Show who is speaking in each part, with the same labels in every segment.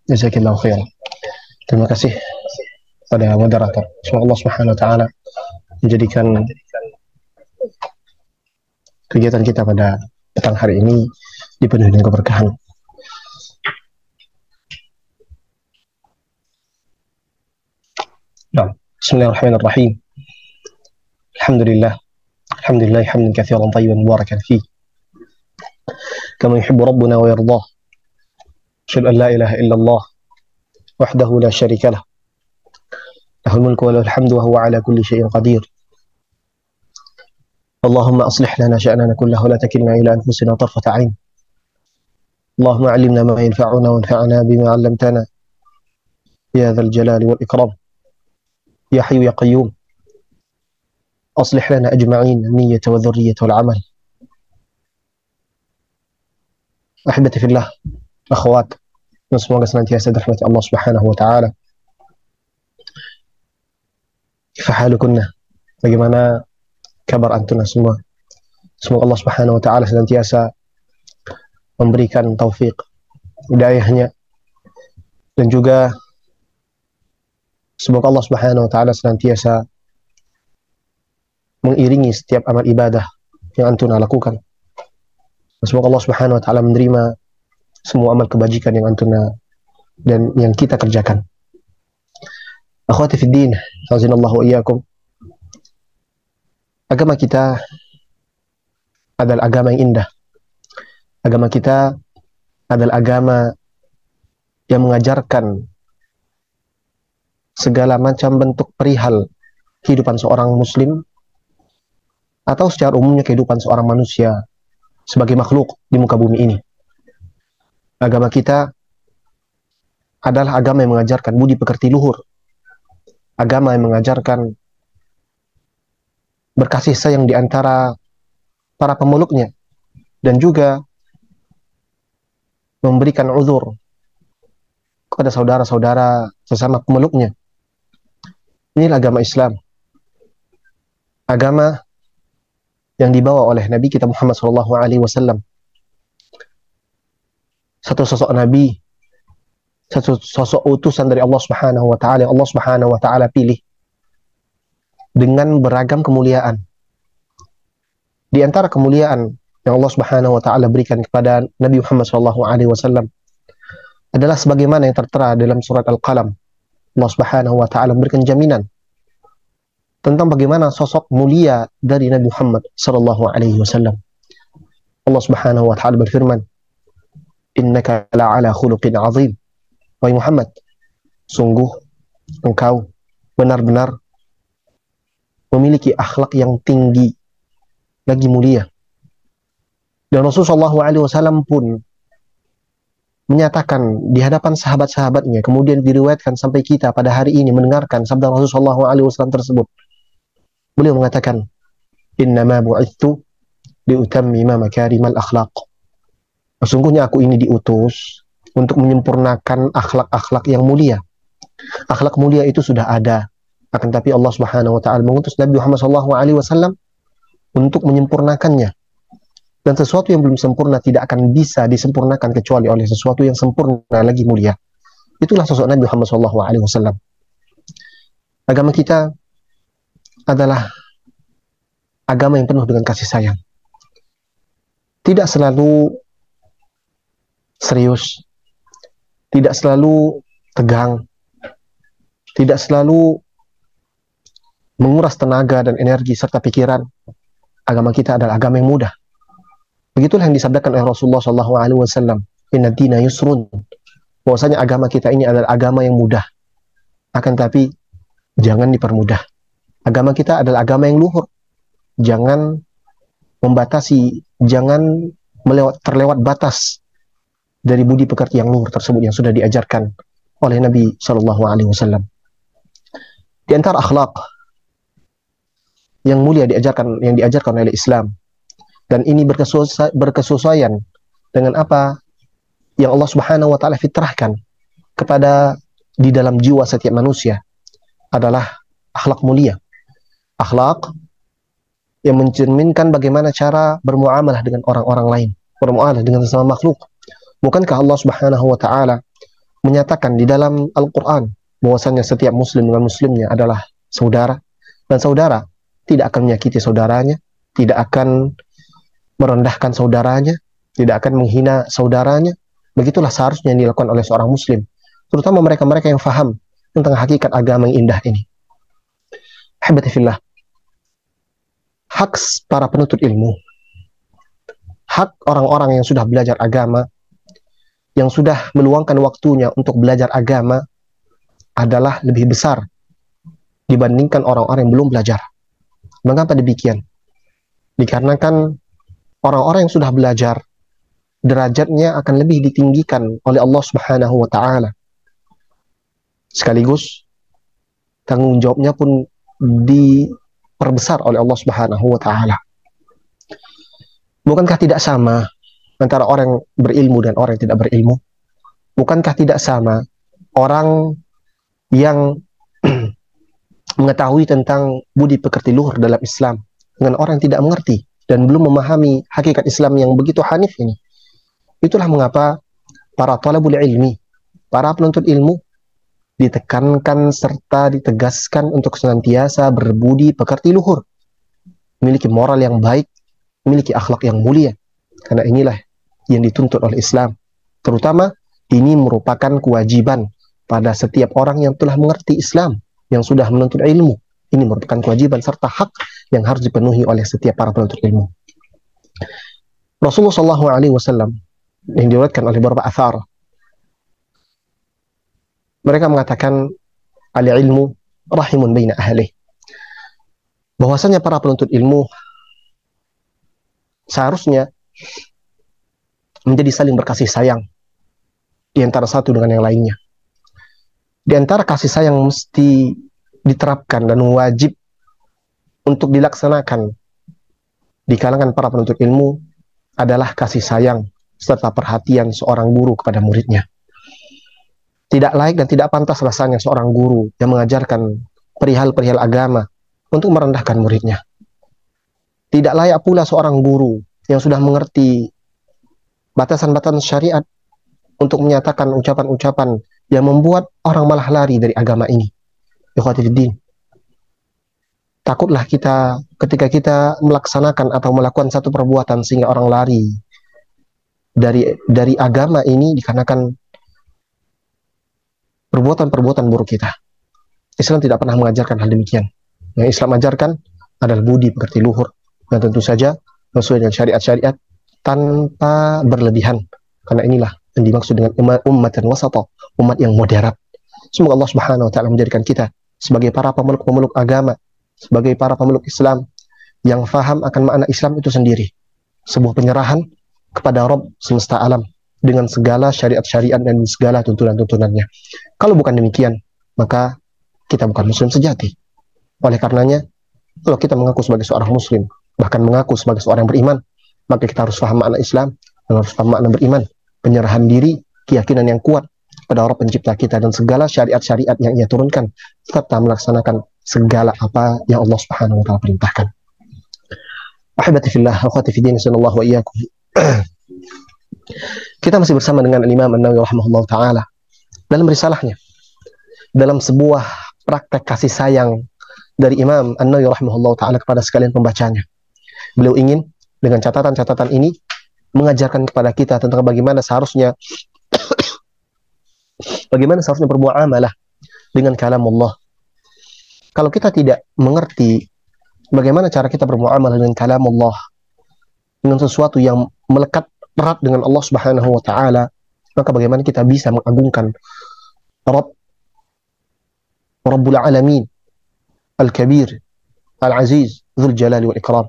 Speaker 1: Jazakillahu khairan. Terima kasih pada moderator. Semoga Allah Subhanahu wa taala menjadikan kegiatan kita pada petang hari ini dipenuhi dengan keberkahan. Nah, Bismillahirrahmanirrahim. Alhamdulillah. Alhamdulillah hamdan katsiran tayyiban mubarakan fihi. Kama yuhibbu rabbuna wa yardah. Asyhadu an la ilaha illallah wahdahu la syarika lah. Lahul mulku wa lahul hamdu wa huwa ala kulli syai'in qadir. اللهم أصلح لنا شأننا كله ولا تكلنا إلى أنفسنا طرفة عين. اللهم علمنا ما ينفعنا وانفعنا بما علمتنا يا ذا الجلال والإكرام يا حي يا قيوم. أصلح لنا أجمعين النية والذرية والعمل. أحبتي في الله, أخوات, semoga senantiasa dirahmati Allah Subhanahu wa taala. Kaifa halukunna? Bagaimana kabar antuna semua? Semoga Allah Subhanahu wa taala senantiasa memberikan taufik hidayahnya, dan juga semoga Allah Subhanahu wa taala senantiasa mengiringi setiap amal ibadah yang antuna lakukan. Semoga Allah Subhanahu wa taala menerima semua amal kebajikan yang antuna dan yang kita kerjakan. Akhwati fid din, hazinallahu wa iyyakum. Agama kita adalah agama yang indah. Agama kita adalah agama yang mengajarkan segala macam bentuk perihal kehidupan seorang muslim, atau secara umumnya kehidupan seorang manusia sebagai makhluk di muka bumi ini. Agama kita adalah agama yang mengajarkan budi pekerti luhur. Agama yang mengajarkan berkasih sayang di antara para pemeluknya, dan juga memberikan uzur kepada saudara-saudara sesama pemeluknya. Inilah agama Islam. Agama yang dibawa oleh Nabi kita Muhammad SAW. Satu sosok Nabi, satu sosok utusan dari Allah Subhanahu wa taala yang Allah Subhanahu wa taala pilih dengan beragam kemuliaan. Di antara kemuliaan yang Allah Subhanahu wa taala berikan kepada Nabi Muhammad SAW adalah sebagaimana yang tertera dalam surat Al-Qalam. Allah Subhanahu wa taala memberikan jaminan tentang bagaimana sosok mulia dari Nabi Muhammad SAW. Allah Subhanahu wa taala berfirman, "Innaka la'ala khuluqin 'azim." Wahai Muhammad, sungguh engkau benar-benar memiliki akhlak yang tinggi, lagi mulia. Dan Rasulullah SAW pun menyatakan di hadapan sahabat-sahabatnya, kemudian diriwayatkan sampai kita pada hari ini mendengarkan sabda Rasulullah SAW tersebut. Beliau mengatakan, "Innama bu'ithu liutammima makarimal akhlaq." Sesungguhnya aku ini diutus untuk menyempurnakan akhlak-akhlak yang mulia. Akhlak mulia itu sudah ada, akan tapi Allah Subhanahu wa taala mengutus Nabi Muhammad SAW untuk menyempurnakannya. Dan sesuatu yang belum sempurna tidak akan bisa disempurnakan kecuali oleh sesuatu yang sempurna lagi mulia. Itulah sosok Nabi Muhammad SAW. Agama kita adalah agama yang penuh dengan kasih sayang. Tidak selalu serius, tidak selalu tegang, tidak selalu menguras tenaga dan energi serta pikiran. Agama kita adalah agama yang mudah. Begitulah yang disabdakan oleh Rasulullah SAW. Inna dina yusrun. Bahwasanya agama kita ini adalah agama yang mudah. Akan tapi jangan dipermudah. Agama kita adalah agama yang luhur. Jangan membatasi, jangan terlewat batas dari budi pekerti yang luhur tersebut yang sudah diajarkan oleh Nabi SAW. Di antara akhlak yang mulia yang diajarkan oleh Islam, dan ini berkesesuaian dengan apa yang Allah Subhanahu wa taala fitrahkan kepada di dalam jiwa setiap manusia, adalah akhlak mulia. Akhlak yang mencerminkan bagaimana cara bermuamalah dengan orang-orang lain, bermuamalah dengan sesama makhluk. Bukankah Allah Subhanahu wa taala menyatakan di dalam Al-Quran bahwasanya setiap muslim dengan muslimnya adalah saudara, dan saudara tidak akan menyakiti saudaranya, tidak akan merendahkan saudaranya, tidak akan menghina saudaranya. Begitulah seharusnya yang dilakukan oleh seorang muslim, terutama mereka-mereka yang faham tentang hakikat agama yang indah ini. Habibati fillah, hak para penuntut ilmu, hak orang-orang yang sudah belajar agama, yang sudah meluangkan waktunya untuk belajar agama adalah lebih besar dibandingkan orang-orang yang belum belajar. Mengapa demikian? Dikarenakan orang-orang yang sudah belajar, derajatnya akan lebih ditinggikan oleh Allah Subhanahu wa taala. Sekaligus tanggung jawabnya pun diperbesar oleh Allah Subhanahu wa taala. Bukankah tidak sama antara orang yang berilmu dan orang yang tidak berilmu? Bukankah tidak sama orang yang mengetahui tentang budi pekerti luhur dalam Islam dengan orang yang tidak mengerti dan belum memahami hakikat Islam yang begitu hanif ini? Itulah mengapa para talabul ilmi, para penuntut ilmu, ditekankan serta ditegaskan untuk senantiasa berbudi pekerti luhur, memiliki moral yang baik, memiliki akhlak yang mulia. Karena inilah yang dituntut oleh Islam. Terutama ini merupakan kewajiban pada setiap orang yang telah mengerti Islam, yang sudah menuntut ilmu. Ini merupakan kewajiban serta hak yang harus dipenuhi oleh setiap para penuntut ilmu. Rasulullah SAW yang diriwayatkan oleh beberapa athar, mereka mengatakan al-ilmu rahimun baina ahlih, bahwasanya para penuntut ilmu seharusnya menjadi saling berkasih sayang di antara satu dengan yang lainnya. Di antara kasih sayang mesti diterapkan dan wajib untuk dilaksanakan di kalangan para penuntut ilmu adalah kasih sayang serta perhatian seorang guru kepada muridnya. Tidak laik dan tidak pantas rasanya seorang guru yang mengajarkan perihal-perihal agama untuk merendahkan muridnya. Tidak layak pula seorang guru yang sudah mengerti batasan-batasan syariat untuk menyatakan ucapan-ucapan yang membuat orang malah lari dari agama ini. Ikhwatifiddin, takutlah kita ketika kita melaksanakan atau melakukan satu perbuatan sehingga orang lari dari agama ini dikarenakan perbuatan-perbuatan buruk kita. Islam tidak pernah mengajarkan hal demikian. Yang Islam ajarkan adalah budi pekerti luhur, dan tentu saja sesuai dengan syariat-syariat tanpa berlebihan. Karena inilah yang dimaksud dengan ummatan wasata, umat yang moderat. Semoga Allah Subhanahu wa taala menjadikan kita sebagai para pemeluk-pemeluk agama, sebagai para pemeluk Islam yang faham akan makna Islam itu sendiri. Sebuah penyerahan kepada Rabb semesta alam dengan segala syariat-syariat dan segala tuntunan-tuntunannya. Kalau bukan demikian, maka kita bukan muslim sejati. Oleh karenanya, kalau kita mengaku sebagai seorang muslim, bahkan mengaku sebagai seorang yang beriman, maka kita harus paham makna Islam, dan harus paham makna beriman, penyerahan diri, keyakinan yang kuat pada Rabb pencipta kita dan segala syariat-syariat yang Ia turunkan, serta melaksanakan segala apa yang Allah Subhanahu wa taala perintahkan. Ahibati fillah, akhwati fi din, sallallahu wa iyyakum. Kita masih bersama dengan Imam An-Nawawi rahimahullah taala dalam risalahnya, dalam sebuah praktek kasih sayang dari Imam An-Nawawi rahimahullah taala kepada sekalian pembacanya. Beliau ingin dengan catatan-catatan ini mengajarkan kepada kita tentang bagaimana seharusnya bermuamalah dengan kalam Allah. Kalau kita tidak mengerti bagaimana cara kita bermuamalah dengan kalam Allah, dengan sesuatu yang melekat erat dengan Allah Subhanahu wa taala, maka bagaimana kita bisa mengagungkan Rabbul Alamin, Al-Kabir, Al-Aziz, Dzul Jalali wal Ikram.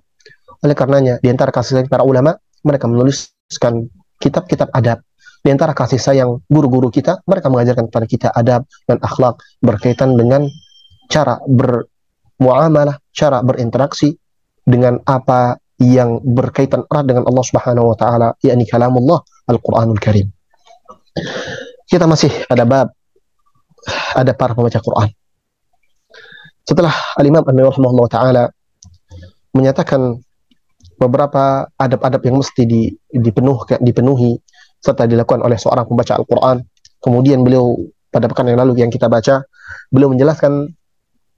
Speaker 1: Oleh karenanya, di antara kasih sayang para ulama, mereka menuliskan kitab-kitab adab. Di antara kasih sayang guru-guru kita, mereka mengajarkan kepada kita adab dan akhlak berkaitan dengan cara bermuamalah, cara berinteraksi dengan apa yang berkaitan erat dengan Allah Subhanahu wa taala, yakni kalamullah Al-Qur'anul Karim. Kita masih ada para pembaca Quran. Setelah Al-Imam An-Nawawi rahimahullah taala menyatakan beberapa adab-adab yang mesti dipenuhi serta dilakukan oleh seorang pembaca Al-Quran, Kemudian beliau pada pekan yang lalu yang kita baca, beliau menjelaskan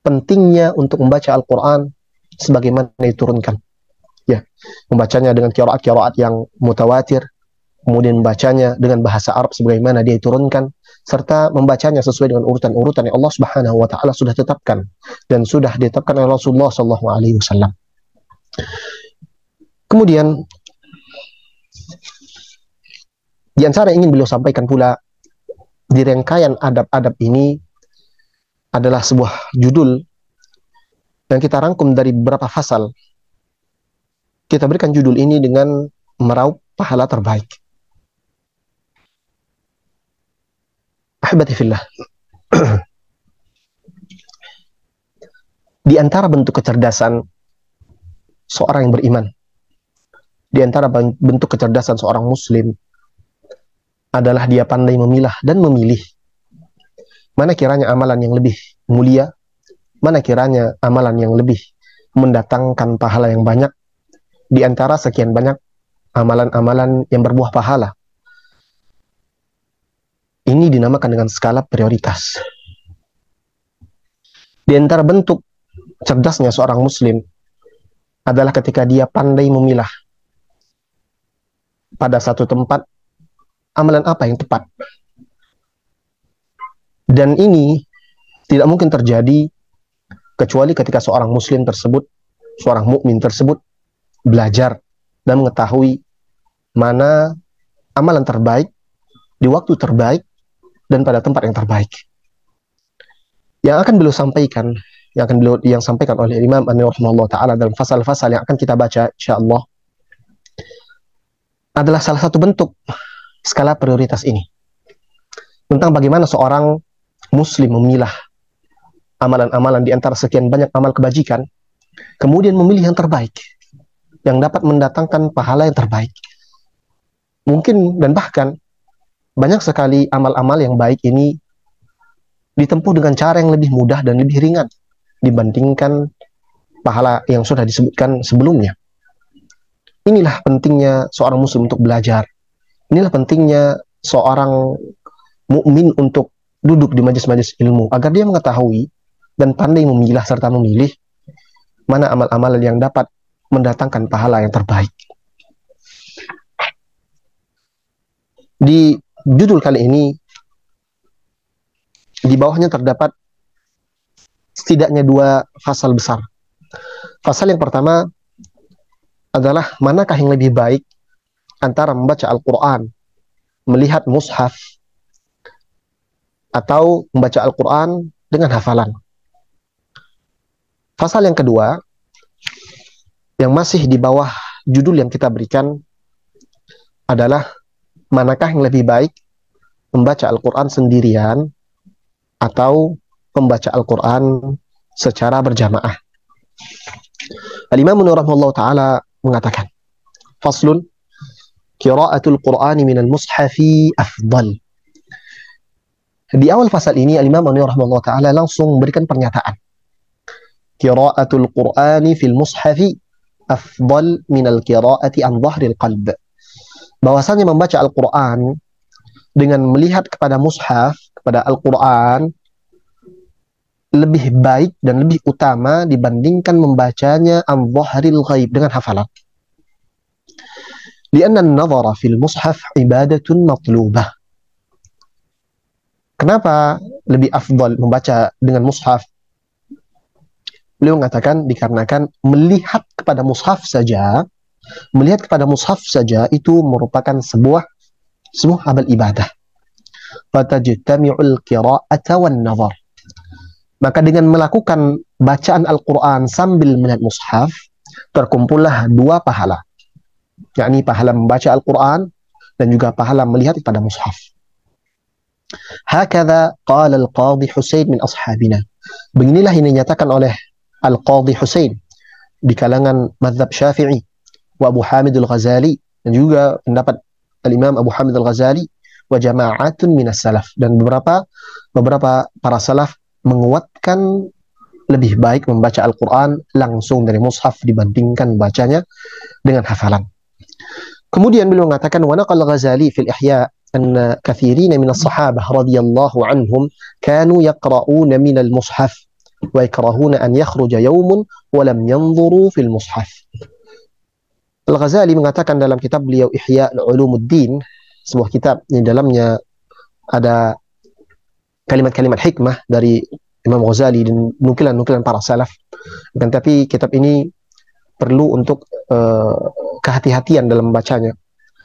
Speaker 1: pentingnya untuk membaca Al-Quran sebagaimana diturunkan. Ya, membacanya dengan qiraat-qiraat yang mutawatir, kemudian membacanya dengan bahasa Arab sebagaimana dia diturunkan, serta membacanya sesuai dengan urutan-urutan yang Allah Subhanahu wa taala sudah tetapkan dan sudah ditetapkan oleh Rasulullah sallallahu alaihi wasallam. Kemudian di antara yang ingin beliau sampaikan pula di rangkaian adab-adab ini adalah sebuah judul yang kita rangkum dari beberapa fasal. Kita berikan judul ini dengan meraup pahala terbaik. Ahibati fillah. Di antara bentuk kecerdasan seorang yang beriman, di antara bentuk kecerdasan seorang muslim adalah dia pandai memilah dan memilih mana kiranya amalan yang lebih mulia, mana kiranya amalan yang lebih mendatangkan pahala yang banyak di antara sekian banyak amalan-amalan yang berbuah pahala. Ini dinamakan dengan skala prioritas. Di antara bentuk cerdasnya seorang muslim adalah ketika dia pandai memilah pada satu tempat amalan apa yang tepat. Dan ini tidak mungkin terjadi kecuali ketika seorang muslim tersebut, seorang mukmin tersebut belajar dan mengetahui mana amalan terbaik di waktu terbaik dan pada tempat yang terbaik. Yang akan beliau sampaikan, yang sampaikan oleh Imam An-Nawawi rahimahullah taala dalam fasal-fasal yang akan kita baca insyaallah adalah salah satu bentuk skala prioritas ini. Tentang bagaimana seorang muslim memilah amalan-amalan di antara sekian banyak amal kebajikan, kemudian memilih yang terbaik, yang dapat mendatangkan pahala yang terbaik. Mungkin dan bahkan banyak sekali amal-amal yang baik ini ditempuh dengan cara yang lebih mudah dan lebih ringan dibandingkan pahala yang sudah disebutkan sebelumnya. Inilah pentingnya seorang muslim untuk belajar. Inilah pentingnya seorang mukmin untuk duduk di majelis-majelis ilmu agar dia mengetahui dan pandai memilah serta memilih mana amal-amal yang dapat mendatangkan pahala yang terbaik. Di judul kali ini, di bawahnya terdapat setidaknya dua fasal besar. Fasal yang pertama adalah manakah yang lebih baik antara membaca Al-Quran, melihat mushaf, atau membaca Al-Quran dengan hafalan. Fasal yang kedua, yang masih di bawah judul yang kita berikan adalah manakah yang lebih baik membaca Al-Quran sendirian atau membaca Al-Quran secara berjamaah. Al-Imam An-Nawawi rahimahullah ta'ala mengatakan, Faslun, qira'atul Qur'ani minal mushafi afdal. Di awal fasal ini, Al-Imam An-Nawawi rahimahullah ta'ala langsung memberikan pernyataan. Qira'atul Qur'ani fil mushafi afdal minal qira'ati an dhahril qalb. Bahwasanya membaca Al-Quran dengan melihat kepada mushaf, kepada Al-Quran, lebih baik dan lebih utama dibandingkan membacanya an dhahril ghaib dengan hafalan. Lianna an-nadhara fil mushaf ibadatun matlubah. Kenapa lebih afdal membaca dengan mushaf? Beliau mengatakan dikarenakan melihat kepada mushaf saja itu merupakan sebuah amal ibadah. Fatajtami'ul qira'ata wan nazar. Maka dengan melakukan bacaan Al-Quran sambil melihat mushaf, terkumpullah dua pahala, yakni pahala membaca Al-Quran dan juga pahala melihat pada mushaf. Hakadha qala al-Qadhi Husain min ashabina. Beginilah yang dinyatakan oleh Al-Qadhi Husain di kalangan mazhab Syafi'i wa Abu Hamid Al-Ghazali, dan juga pendapat Al-Imam Abu Hamid Al-Ghazali wa jama'atun minas salaf, dan beberapa para salaf menguatkan lebih baik membaca Al-Quran langsung dari mushaf dibandingkan bacanya dengan hafalan. Kemudian beliau mengatakan wa naqal Ghazali fil Ihya أن كثيرين من الصحابة رضي الله عنهم كانوا يقرؤون من المصحف ويكرهون أن يخرج يوم ولم ينظروا في المصحف. Al-Ghazali mengatakan dalam kitab beliau Ihya Ulumuddin, sebuah kitab yang dalamnya ada kalimat-kalimat hikmah dari Imam Ghazali dan nukilan-nukilan para salaf. Dan tapi kitab ini perlu untuk kehati-hatian dalam membacanya.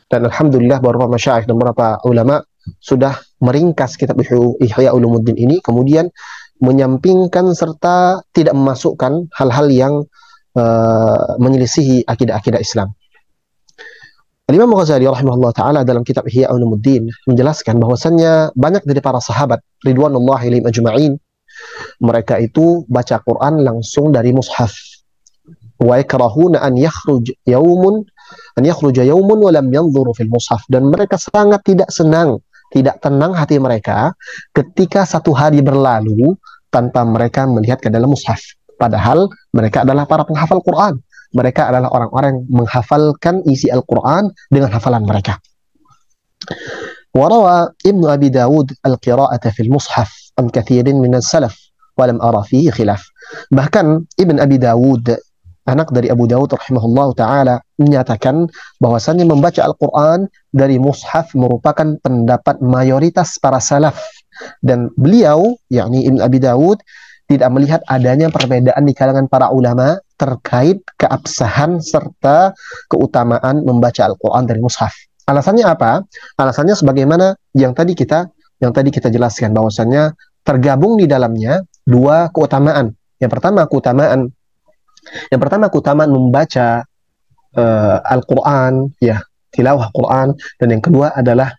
Speaker 1: Dan alhamdulillah beberapa masyayikh dan beberapa ulama sudah meringkas kitab Ihya Ulumuddin ini, kemudian menyampingkan serta tidak memasukkan hal-hal yang menyelisihi akidah-akidah Islam. Imam Ghazali rahimahullah taala dalam kitab Ihya Ulumuddin menjelaskan bahwasannya banyak dari para sahabat ridwanullahi alaihim ajma'in, mereka itu baca Quran langsung dari mushaf. Wa yakrahuna an yakhruja yaumun wa lam yanzuru fil mushaf, dan mereka sangat tidak senang, tidak tenang hati mereka ketika satu hari berlalu tanpa mereka melihat ke dalam mushaf. Padahal mereka adalah para penghafal Quran. Mereka adalah orang-orang yang menghafalkan isi Al-Quran dengan hafalan mereka. Warawa Ibnu Abi Dawud al-qira'ata fil mushaf an kathirin min as-salaf wa lam ara fihi khilaf. Bahkan Ibn Abi Dawud, anak dari Abu Dawud rahimahullah ta'ala, menyatakan bahwasannya membaca Al-Quran dari mushaf merupakan pendapat mayoritas para salaf. Dan beliau, yakni Ibn Abi Dawud, tidak melihat adanya perbedaan di kalangan para ulama terkait keabsahan serta keutamaan membaca Al-Quran dari mushaf. Alasannya apa? Alasannya sebagaimana yang tadi kita jelaskan, bahwasannya tergabung di dalamnya dua keutamaan. Yang pertama keutamaan membaca Al-Quran, ya, tilawah Quran, dan yang kedua adalah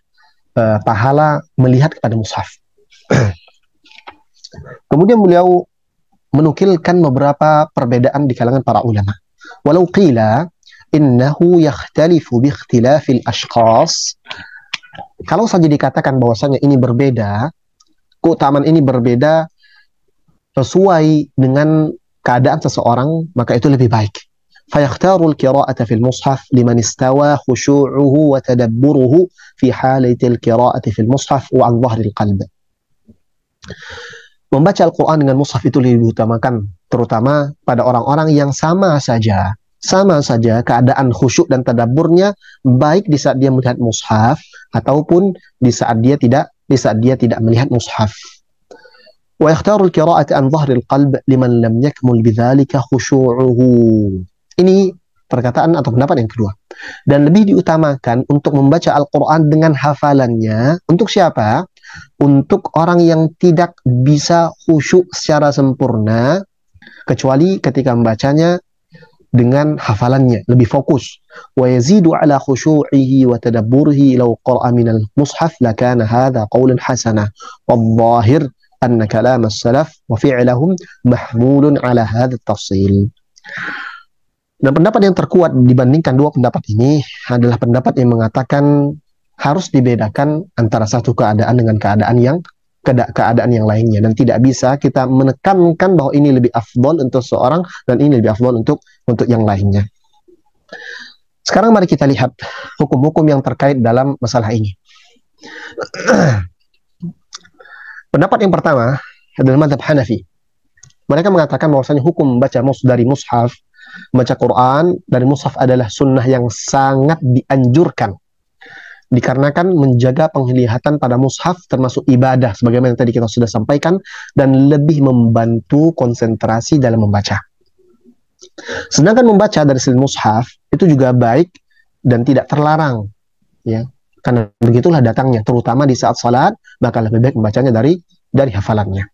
Speaker 1: pahala melihat kepada mushaf. Kemudian beliau menukilkan beberapa perbedaan di kalangan para ulama. Walau qila innahu yakhtalifu bi ikhtilafil ashkhas. Kalau saja dikatakan bahwasanya ini berbeda, keutamaan ini berbeda sesuai dengan keadaan seseorang, maka itu lebih baik. Fayakhtarul qira'ata fil mushaf liman istawa khushu'uhu wa tadabburuhu fi halatil qira'ati fil mushaf wa an dhahril qalb. Membaca Al-Quran dengan mushaf itu lebih diutamakan, terutama pada orang-orang yang sama saja keadaan khusyuk dan tadabburnya, baik di saat dia melihat mushaf ataupun di saat dia tidak melihat mushaf. Wa yakhtarul qira'ati an dhahril qalb liman lam yakmul bidzalika khusyu'uhu. Ini perkataan atau pendapat yang kedua. Dan lebih diutamakan untuk membaca Al-Quran dengan hafalannya. Untuk siapa? Untuk orang yang tidak bisa khusyuk secara sempurna, kecuali ketika membacanya dengan hafalannya, lebih fokus. Wa yazidu ala khusyu'ihi wa tadabburihi law qara'a minal mushaf lakana hadha qawlan hasana. Wal-zahir anna kalam as-salaf wa fi'lahum mahmulun ala hadha at-tafsil. Dan pendapat yang terkuat dibandingkan dua pendapat ini adalah pendapat yang mengatakan harus dibedakan antara satu keadaan dengan keadaan yang lainnya, dan tidak bisa kita menekankan bahwa ini lebih afdol untuk seorang dan ini lebih afdol untuk yang lainnya. Sekarang mari kita lihat hukum-hukum yang terkait dalam masalah ini. Pendapat yang pertama adalah mazhab Hanafi. Mereka mengatakan bahwasanya hukum membaca dari mushaf, membaca Quran dari mushaf adalah sunnah yang sangat dianjurkan, dikarenakan menjaga penglihatan pada mushaf termasuk ibadah sebagaimana yang tadi kita sudah sampaikan, dan lebih membantu konsentrasi dalam membaca. Sedangkan membaca dari selain mushaf itu juga baik dan tidak terlarang, ya, karena begitulah datangnya, terutama di saat salat, maka lebih baik membacanya dari hafalannya.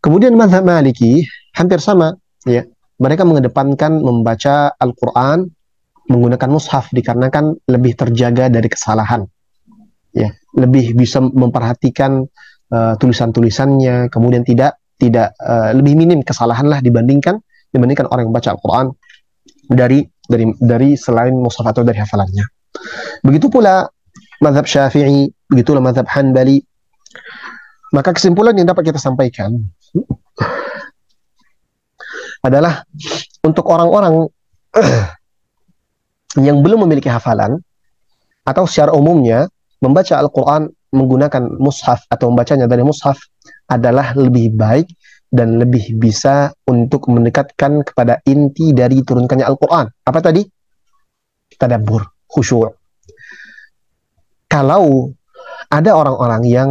Speaker 1: Kemudian mazhab Maliki hampir sama, ya, mereka mengedepankan membaca Al-Quran menggunakan mushaf dikarenakan lebih terjaga dari kesalahan, ya, lebih bisa memperhatikan tulisan-tulisannya, kemudian tidak lebih minim kesalahan lah dibandingkan orang yang membaca Al-Quran dari selain mushaf atau dari hafalannya. Begitu pula mazhab Syafi'i, begitulah mazhab Hanbali. Maka kesimpulan yang dapat kita sampaikan adalah untuk orang-orang yang belum memiliki hafalan, atau secara umumnya membaca Al-Quran menggunakan mushaf atau membacanya dari mushaf adalah lebih baik dan lebih bisa untuk mendekatkan kepada inti dari turunkannya Al-Quran. Apa tadi? Tadabbur, khusyuk. Kalau ada orang-orang yang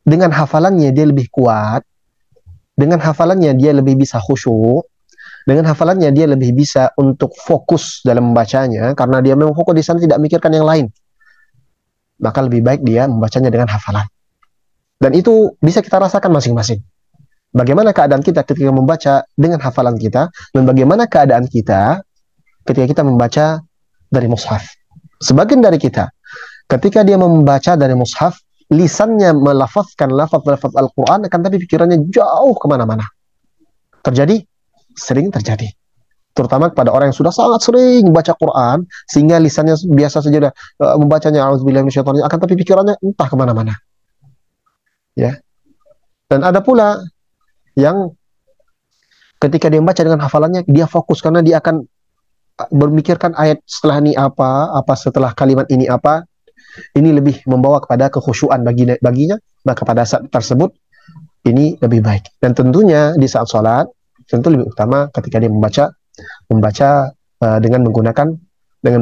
Speaker 1: dengan hafalannya dia lebih kuat, dengan hafalannya dia lebih bisa khusyuk, dengan hafalannya dia lebih bisa untuk fokus dalam membacanya, karena dia memang fokus di sana tidak memikirkan yang lain, maka lebih baik dia membacanya dengan hafalan. Dan itu bisa kita rasakan masing-masing. Bagaimana keadaan kita ketika membaca dengan hafalan kita, dan bagaimana keadaan kita ketika kita membaca dari mushaf. Sebagian dari kita, ketika dia membaca dari mushaf, lisannya melafazkan lafaz-lafaz Al-Quran, akan tapi pikirannya jauh kemana-mana. Terjadi? Sering terjadi. Terutama kepada orang yang sudah sangat sering membaca Quran, sehingga lisannya biasa saja membacanya, a'udzubillahi minasyaitonir rajim, akan tapi pikirannya entah kemana-mana. Ya. Dan ada pula yang ketika dia membaca dengan hafalannya, dia fokus karena dia akan berpikirkan ayat setelah ini apa setelah kalimat ini apa. Ini lebih membawa kepada kekhusyuan baginya, maka pada saat tersebut ini lebih baik. Dan tentunya di saat sholat, tentu lebih utama ketika dia membaca dengan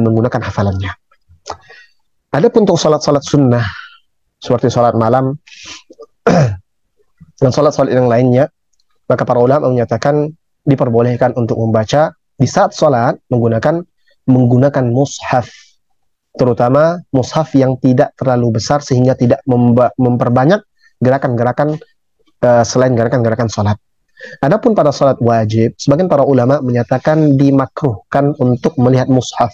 Speaker 1: menggunakan hafalannya. Adapun untuk sholat sunnah seperti sholat malam dan sholat yang lainnya, maka para ulama menyatakan diperbolehkan untuk membaca di saat sholat menggunakan mushaf, terutama mushaf yang tidak terlalu besar sehingga tidak memperbanyak gerakan-gerakan selain gerakan-gerakan sholat. Adapun pada sholat wajib, sebagian para ulama menyatakan dimakruhkan untuk melihat mushaf.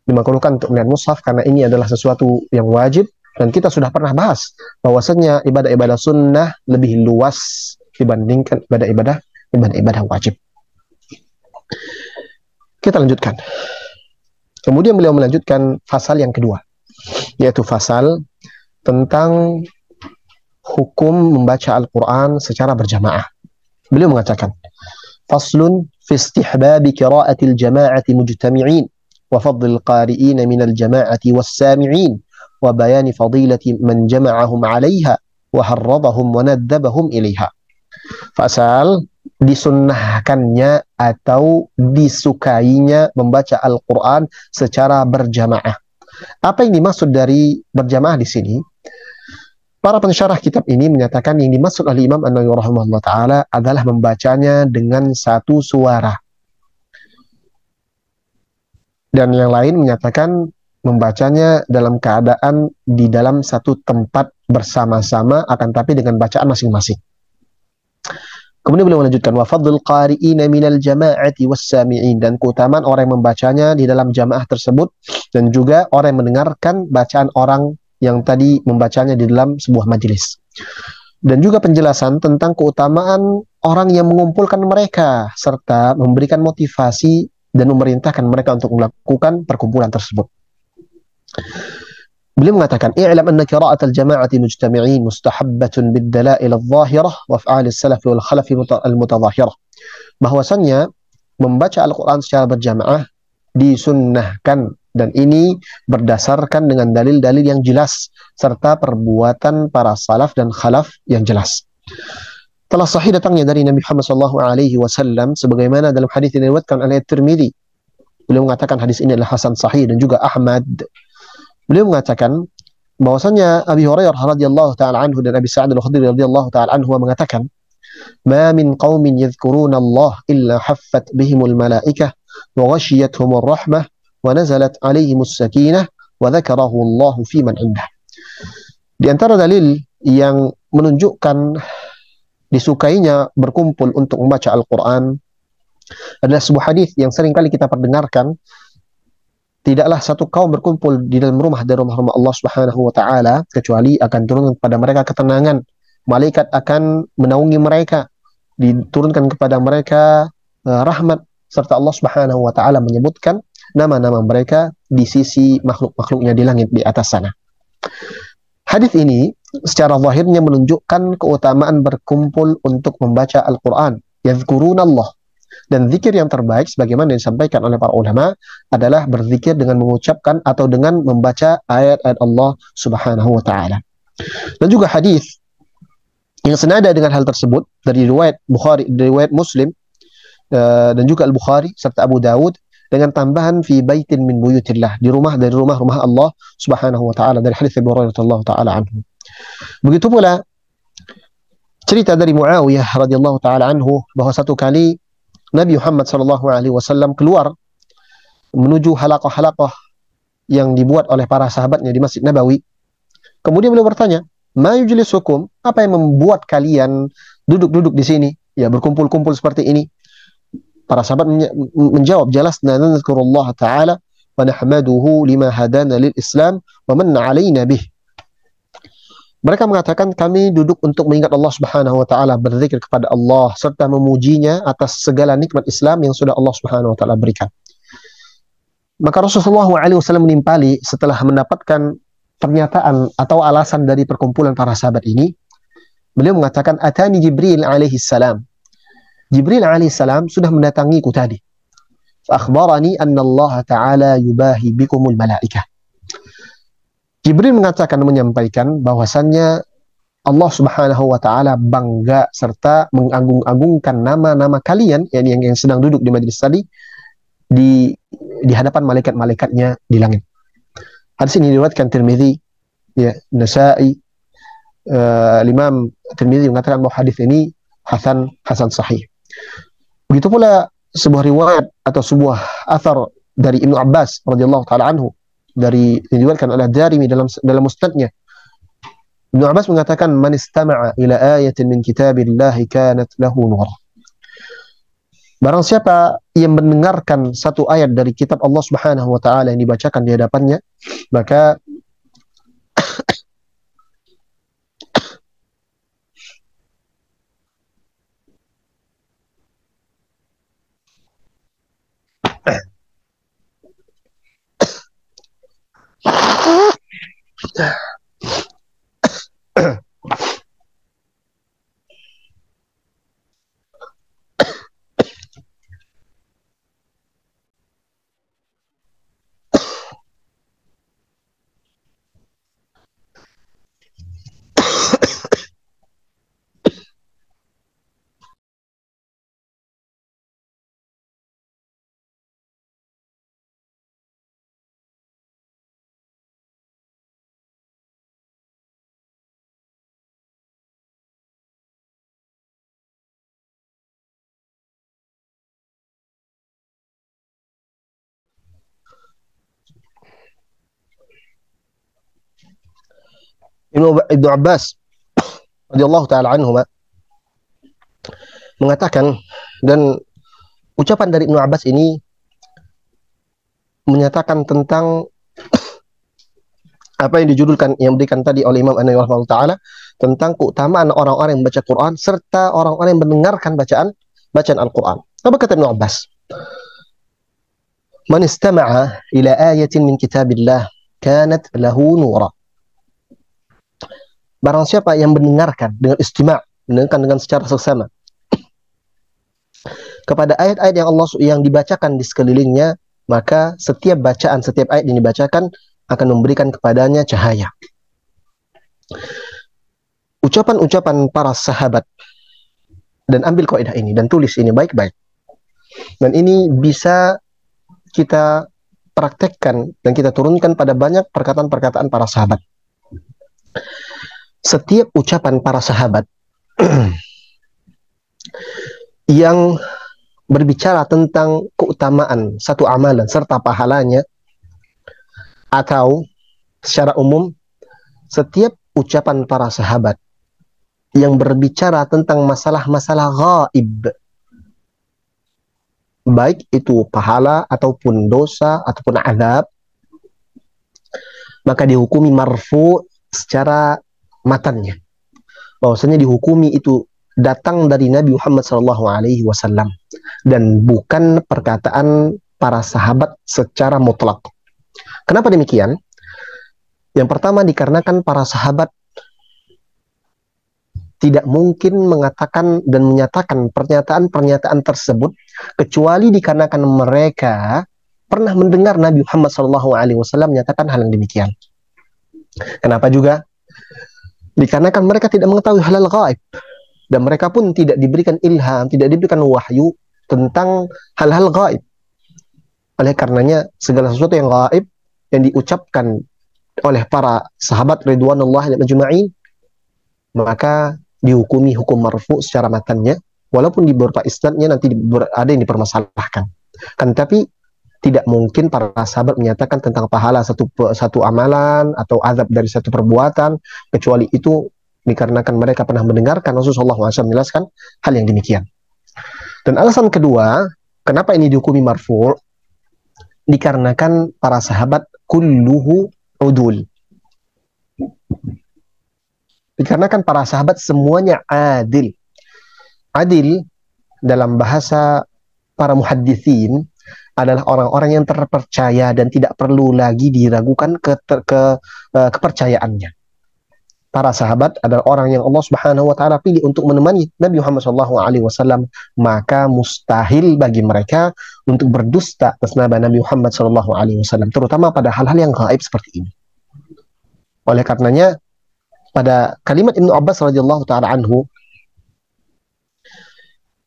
Speaker 1: Dimakruhkan untuk melihat mushaf karena ini adalah sesuatu yang wajib, dan kita sudah pernah bahas bahwasanya ibadah-ibadah sunnah lebih luas dibandingkan ibadah-ibadah wajib. Kita lanjutkan. Kemudian beliau melanjutkan fasal yang kedua, yaitu fasal tentang hukum membaca Al-Quran secara berjamaah. Beliau mengatakan, faslun fi istihbabi qira'atil jama'ati mujtami'in wa fadlil qari'in minal jama'ati was-sami'in wa bayani fadilati man jama'ahum 'alayha wa harradahum wa naddabahum ilaiha. Fasal disunnahkannya atau disukainya membaca Al-Quran secara berjamaah. Apa yang dimaksud dari berjamaah di sini? Para pensyarah kitab ini menyatakan yang dimaksud oleh Imam An-Nawawi rahimahullah ta'ala adalah membacanya dengan satu suara. Dan yang lain menyatakan membacanya dalam keadaan di dalam satu tempat bersama-sama, akan tapi dengan bacaan masing-masing. Kemudian beliau melanjutkan, wa fadlul qari'ina minal jama'ati was-sami'in, dan keutamaan orang yang membacanya di dalam jamaah tersebut, dan juga orang yang mendengarkan bacaan orang yang tadi membacanya di dalam sebuah majelis. Dan juga penjelasan tentang keutamaan orang yang mengumpulkan mereka, serta memberikan motivasi dan memerintahkan mereka untuk melakukan perkumpulan tersebut. Beliau mengatakan, i'lam anna qira'atal jama'ati mujtami'in mustahabbatun bid-dalail adh-dhahirah wa af'al as-salaf wal khalaf al-mutadhahirah. Bahwasannya membaca Al-Quran secara berjamaah disunnahkan, dan ini berdasarkan dengan dalil-dalil yang jelas serta perbuatan para salaf dan khalaf yang jelas. Telah sahih datangnya dari Nabi Muhammad SAW sebagaimana dalam hadis yang diriwayatkan oleh Tirmidzi. Beliau mengatakan hadis ini adalah hasan sahih, dan juga Ahmad. Beliau mengatakan bahwasanya Abi Hurairah radhiyallahu taala anhu dan Abi Sa'id al-Khudri radhiyallahu taala anhu mengatakan, "Ma min qaumin yadhkuruna Allah illa haffat bihimul malaikah wa ghashiyatuhumur rahmah wa nazalat 'alaihimus sakinah wa dzakarahu Allah fi man 'indah." Di antara dalil yang menunjukkan disukainya berkumpul untuk membaca Al-Quran adalah sebuah hadis yang sering kali kita perdengarkan. Tidaklah satu kaum berkumpul di dalam rumah dari rumah-rumah Allah Subhanahu wa taala kecuali akan turun kepada mereka ketenangan. Malaikat akan menaungi mereka, diturunkan kepada mereka rahmat, serta Allah Subhanahu wa taala menyebutkan nama-nama mereka di sisi makhluk-makhluknya di langit di atas sana. Hadis ini secara zahirnya menunjukkan keutamaan berkumpul untuk membaca Al-Quran. Yadhkuruna Allah. Dan zikir yang terbaik sebagaimana yang disampaikan oleh para ulama adalah berzikir dengan mengucapkan atau dengan membaca ayat-ayat Allah Subhanahu wa taala. Dan juga hadis yang senada dengan hal tersebut dari riwayat Bukhari, dari riwayat Muslim dan juga Al-Bukhari serta Abu Dawud dengan tambahan fi baitin min buyutillah, di rumah dari rumah-rumah Allah Subhanahu wa taala, dari hadis Abu Hurairah radhiyallahu taala anhu. Begitu pula cerita dari Muawiyah radhiyallahu taala anhu bahwa satu kali Nabi Muhammad sallallahu alaihi wasallam keluar menuju halaqah-halaqah yang dibuat oleh para sahabatnya di Masjid Nabawi. Kemudian beliau bertanya, "Ma yujlisukum? Apa yang membuat kalian duduk-duduk di sini? Ya, berkumpul-kumpul seperti ini?" Para sahabat menjawab, "Jalasna nadhkurullah ta'ala wa nahmaduhu lima hadana lil Islam wa manna 'alaina bih." Mereka mengatakan, kami duduk untuk mengingat Allah Subhanahu wa taala, berzikir kepada Allah serta memujinya atas segala nikmat Islam yang sudah Allah Subhanahu wa taala berikan. Maka Rasulullah SAW menimpali setelah mendapatkan pernyataan atau alasan dari perkumpulan para sahabat ini, beliau mengatakan, "Atani Jibril alaihi salam." Jibril alaihissalam sudah mendatangiku tadi. Akhbarani anna Allah Ta'ala yubahi bikumul malaikah. Jibril mengatakan, menyampaikan bahwasannya Allah Subhanahu wa taala bangga serta mengagung-agungkan nama-nama kalian yang sedang duduk di majelis tadi di hadapan malaikat-malaikatnya di langit. Hadis ini diriwayatkan Tirmidzi, ya, Nasa'i, Imam Tirmidzi mengatakan bahwa hadis ini hasan sahih. Begitu pula sebuah riwayat atau sebuah athar dari Ibnu Abbas radhiyallahu taala anhu, dari diriwayatkan oleh Darimi dalam musnadnya. Ibnu Abbas mengatakan, "Man istama'a ila ayatin min kitabillahi kanat lahu nur." Barang siapa yang mendengarkan satu ayat dari kitab Allah Subhanahu wa taala yang dibacakan di hadapannya, maka Ibnu Abbas radhiyallahu taala anhu mengatakan, dan ucapan dari Ibnu Abbas ini menyatakan tentang apa yang dijudulkan, yang diberikan tadi oleh Imam An-Nawawi rahimahullah taala, tentang keutamaan orang-orang yang membaca Quran serta orang-orang yang mendengarkan bacaan Al-Quran. Apa kata Ibnu Abbas? "Man istama'a ila ayatin min kitabillah kanat lahu nura." Barang siapa yang mendengarkan dengan istima', mendengarkan dengan secara seksama kepada ayat-ayat yang Allah yang dibacakan di sekelilingnya, maka setiap bacaan, setiap ayat yang dibacakan akan memberikan kepadanya cahaya. Ucapan-ucapan para sahabat, dan ambil kaidah ini dan tulis ini baik-baik. Dan ini bisa kita praktekkan dan kita turunkan pada banyak perkataan-perkataan para sahabat. Setiap ucapan para sahabat yang berbicara tentang keutamaan satu amalan serta pahalanya, atau secara umum setiap ucapan para sahabat yang berbicara tentang masalah-masalah gaib, baik itu pahala ataupun dosa ataupun azab, maka dihukumi marfu secara matannya, bahwasanya dihukumi itu datang dari Nabi Muhammad SAW dan bukan perkataan para sahabat secara mutlak. Kenapa demikian? Yang pertama, dikarenakan para sahabat tidak mungkin mengatakan dan menyatakan pernyataan-pernyataan tersebut kecuali dikarenakan mereka pernah mendengar Nabi Muhammad SAW menyatakan hal yang demikian. Kenapa juga? Dikarenakan mereka tidak mengetahui halal gaib dan mereka pun tidak diberikan ilham, tidak diberikan wahyu tentang hal-hal gaib. Oleh karenanya segala sesuatu yang gaib yang diucapkan oleh para sahabat ridwanullahi ajma'in maka dihukumi hukum marfu secara matannya, walaupun di beberapa isnadnya nanti ada yang dipermasalahkan. Kan tapi tidak mungkin para sahabat menyatakan tentang pahala satu amalan atau azab dari satu perbuatan kecuali itu dikarenakan mereka pernah mendengarkan Rasulullah SAW menjelaskan hal yang demikian. Dan alasan kedua, kenapa ini dihukumi marfu? Dikarenakan para sahabat kulluhu udul. Dikarenakan para sahabat semuanya adil. Adil dalam bahasa para muhadditsin adalah orang-orang yang terpercaya dan tidak perlu lagi diragukan kepercayaannya. Para sahabat adalah orang yang Allah Subhanahu wa taala pilih untuk menemani Nabi Muhammad SAW, maka mustahil bagi mereka untuk berdusta atas nama Nabi Muhammad SAW, terutama pada hal-hal yang gaib seperti ini. Oleh karenanya pada kalimat Ibnu Abbas radhiyallahu taala anhu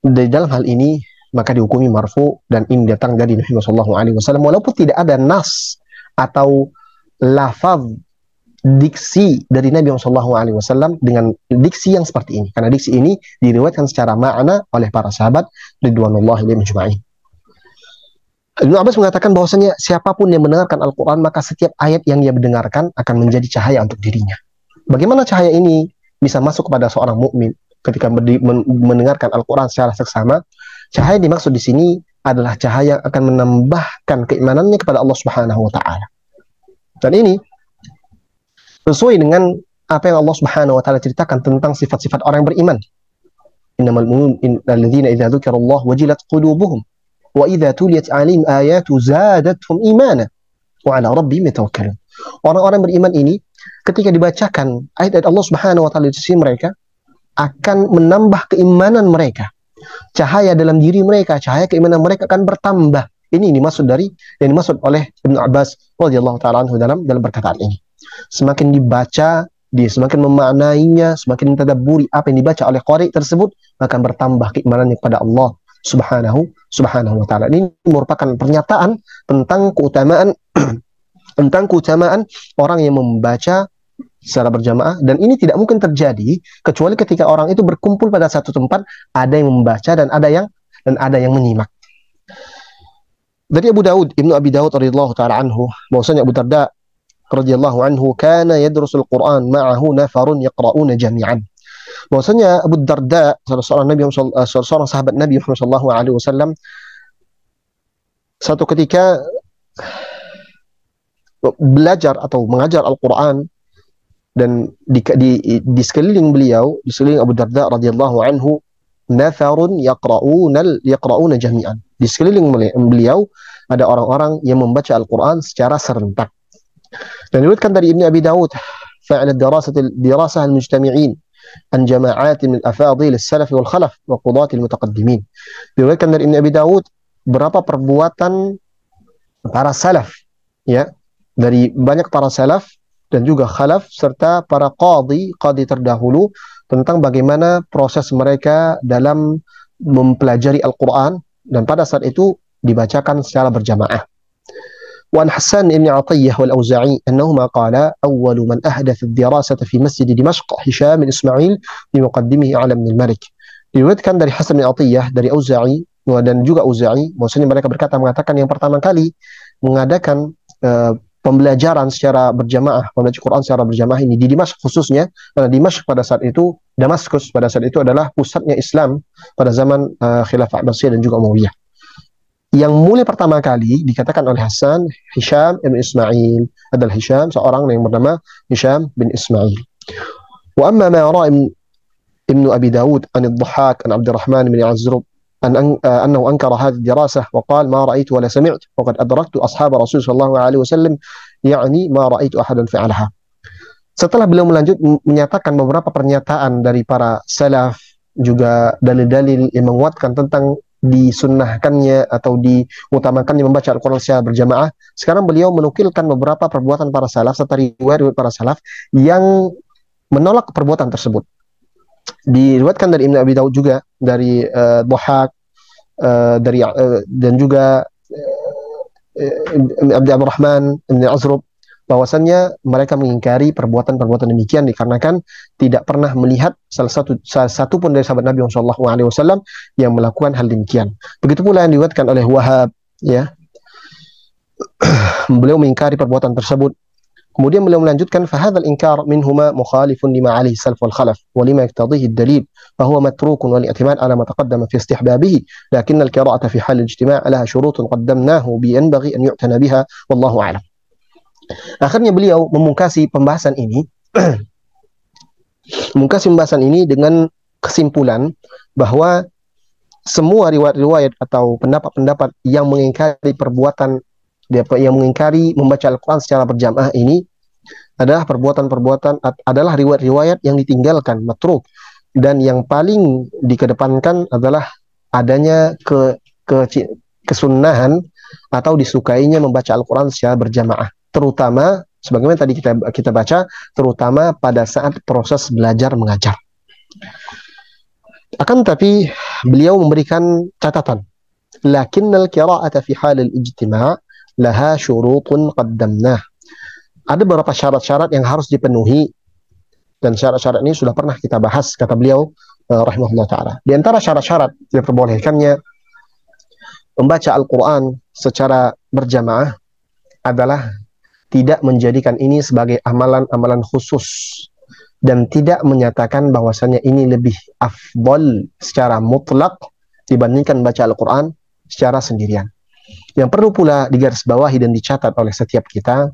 Speaker 1: di dalam hal ini maka dihukumi marfu dan ini datang dari Nabi Muhammad SAW walaupun tidak ada nas atau lafaz diksi dari Nabi SAW dengan diksi yang seperti ini, karena diksi ini diriwayatkan secara makna oleh para sahabat ridwanullahi alaihim ajma'in. Ibnu Abbas mengatakan bahwasanya siapapun yang mendengarkan Al-Quran maka setiap ayat yang dia mendengarkan akan menjadi cahaya untuk dirinya. Bagaimana cahaya ini bisa masuk kepada seorang mukmin ketika mendengarkan Al-Quran secara seksama? Cahaya dimaksud di sini adalah cahaya yang akan menambahkan keimanannya kepada Allah Subhanahu wa taala. Dan ini sesuai dengan apa yang Allah Subhanahu wa taala ceritakan tentang sifat-sifat orang yang beriman. Innamal mu'minuna alladzina idza dzukirallahu wajilat qulubuhum wa idza tuliyat 'alaihim ayatu zadatuhum imana wa 'ala rabbihim yatawakkalun. Orang-orang beriman ini ketika dibacakan ayat-ayat Allah Subhanahu wa taala di sisi mereka akan menambah keimanan mereka. Cahaya dalam diri mereka, cahaya keimanan mereka akan bertambah. Ini dimaksud oleh Ibnu Abbas radhiyallahu taala anhu dalam perkataan ini. Semakin dibaca, dia semakin memaknainya, semakin mentadabburi apa yang dibaca oleh qari tersebut, maka bertambah keimanannya kepada Allah Subhanahu wa taala. Ini merupakan pernyataan tentang keutamaan orang yang membaca secara berjamaah, dan ini tidak mungkin terjadi kecuali ketika orang itu berkumpul pada satu tempat, ada yang membaca dan ada yang menyimak. Dari Abu Daud, Ibnu Abi Daud radhiyallahu taala anhu, bahwasanya Abu Darda radhiyallahu anhu kana yadrusul Quran ma'ahu nafarun yaqra'una jami'an. Bahwasanya Abu Darda seorang sahabat Nabi Muhammad sallallahu alaihi wasallam satu ketika belajar atau mengajar Al-Quran, dan di sekeliling beliau, di sekeliling Abu Darda radhiyallahu anhu, nafarun yaqra'una jami'an. Di sekeliling beliau ada orang-orang yang membaca Al-Quran secara serentak. Dan diriwayatkan dari Ibnu Abi Daud, fa'ala dirasah al-mujtami'in an jama'at min afadhil as-salaf wal khalaf wa qudat al-mutaqaddimin. Diriwayatkan dari Ibnu Abi Daud berapa perbuatan para salaf, ya, dari banyak para salaf dan juga khalaf serta para qadi terdahulu tentang bagaimana proses mereka dalam mempelajari Al-Quran, dan pada saat itu dibacakan secara berjamaah. وعن حسان بن عطية والأوزاعي أنهما قالا أول من أحدث الدراسة في مسجد دمشق هشام بن إسماعيل بمقدمه على بن الملك. Diriwayatkan dari Hasan bin Atiyah, dari Auza'i dan juga Auza'i, maksudnya mereka mengatakan yang pertama kali mengadakan pembelajaran secara berjamaah, membaca Quran secara berjamaah ini di Dimashq khususnya, karena Dimashq pada saat itu, Damaskus pada saat itu adalah pusatnya Islam pada zaman Khilafah Abbasiyah dan juga Umayyah. Yang mulai pertama kali dikatakan oleh Hasan, Hisham bin Ismail, adalah Hisham, seorang yang bernama Hisham bin Ismail. Wa amma ma ra'a Ibn Abi Dawud an al-Dhahhak an Abdurrahman bin Azrub أنه أنكر هذه الدراسة وقال ما رأيت ولا سمعت وقد أدركت أصحاب رسول صلى الله عليه وسلم يعني ما رأيت أحدا فعلها. Setelah beliau menyatakan beberapa pernyataan dari para salaf, juga dalil-dalil yang menguatkan tentang disunnahkannya atau diutamakannya membaca Al-Quran secara berjamaah, sekarang beliau menukilkan beberapa perbuatan para salaf serta riwayat para salaf yang menolak perbuatan tersebut. Diriwayatkan dari Ibnu Abi Daud juga, dari Dhahak, dan juga Abdurrahman Ibn Azrub, bahwasannya mereka mengingkari perbuatan-perbuatan demikian dikarenakan tidak pernah melihat salah satu pun dari sahabat Nabi SAW yang melakukan hal demikian. Begitu pula yang diriwayatkan oleh Wahab, ya, beliau mengingkari perbuatan tersebut. Kemudian beliau melanjutkan, fahadzal inkar minhuma mukhalifun lima alaihi salaf wal khalaf wa lima yaqtadhihi ad-dalil fa huwa matrukun wal i'timad ala ma taqaddama fi istihbabihi lakin al-qira'ata fi hal al-ijtima' laha syurutun qaddamnahu bi yanbaghi an yu'tana biha wallahu a'lam. Akhirnya beliau memungkasi pembahasan ini dengan kesimpulan bahwa semua riwayat-riwayat atau pendapat-pendapat yang mengingkari perbuatan, yang mengingkari membaca Al-Quran secara berjamaah ini adalah adalah riwayat-riwayat yang ditinggalkan, matruk, dan yang paling dikedepankan adalah adanya kesunnahan atau disukainya membaca Al-Quran secara berjamaah, terutama sebagaimana tadi kita baca, terutama pada saat proses belajar mengajar. Akan tetapi beliau memberikan catatan, lakinnal qira'ata fi halil ijtima' laha syurutun qaddamnah. Ada beberapa syarat-syarat yang harus dipenuhi, dan syarat-syarat ini sudah pernah kita bahas, kata beliau rahimahullah ta'ala. Di antara syarat-syarat yang diperbolehkannya membaca Al-Quran secara berjamaah adalah tidak menjadikan ini sebagai amalan-amalan khusus dan tidak menyatakan bahwasannya ini lebih afdal secara mutlak dibandingkan baca Al-Quran secara sendirian. Yang perlu pula digarisbawahi dan dicatat oleh setiap kita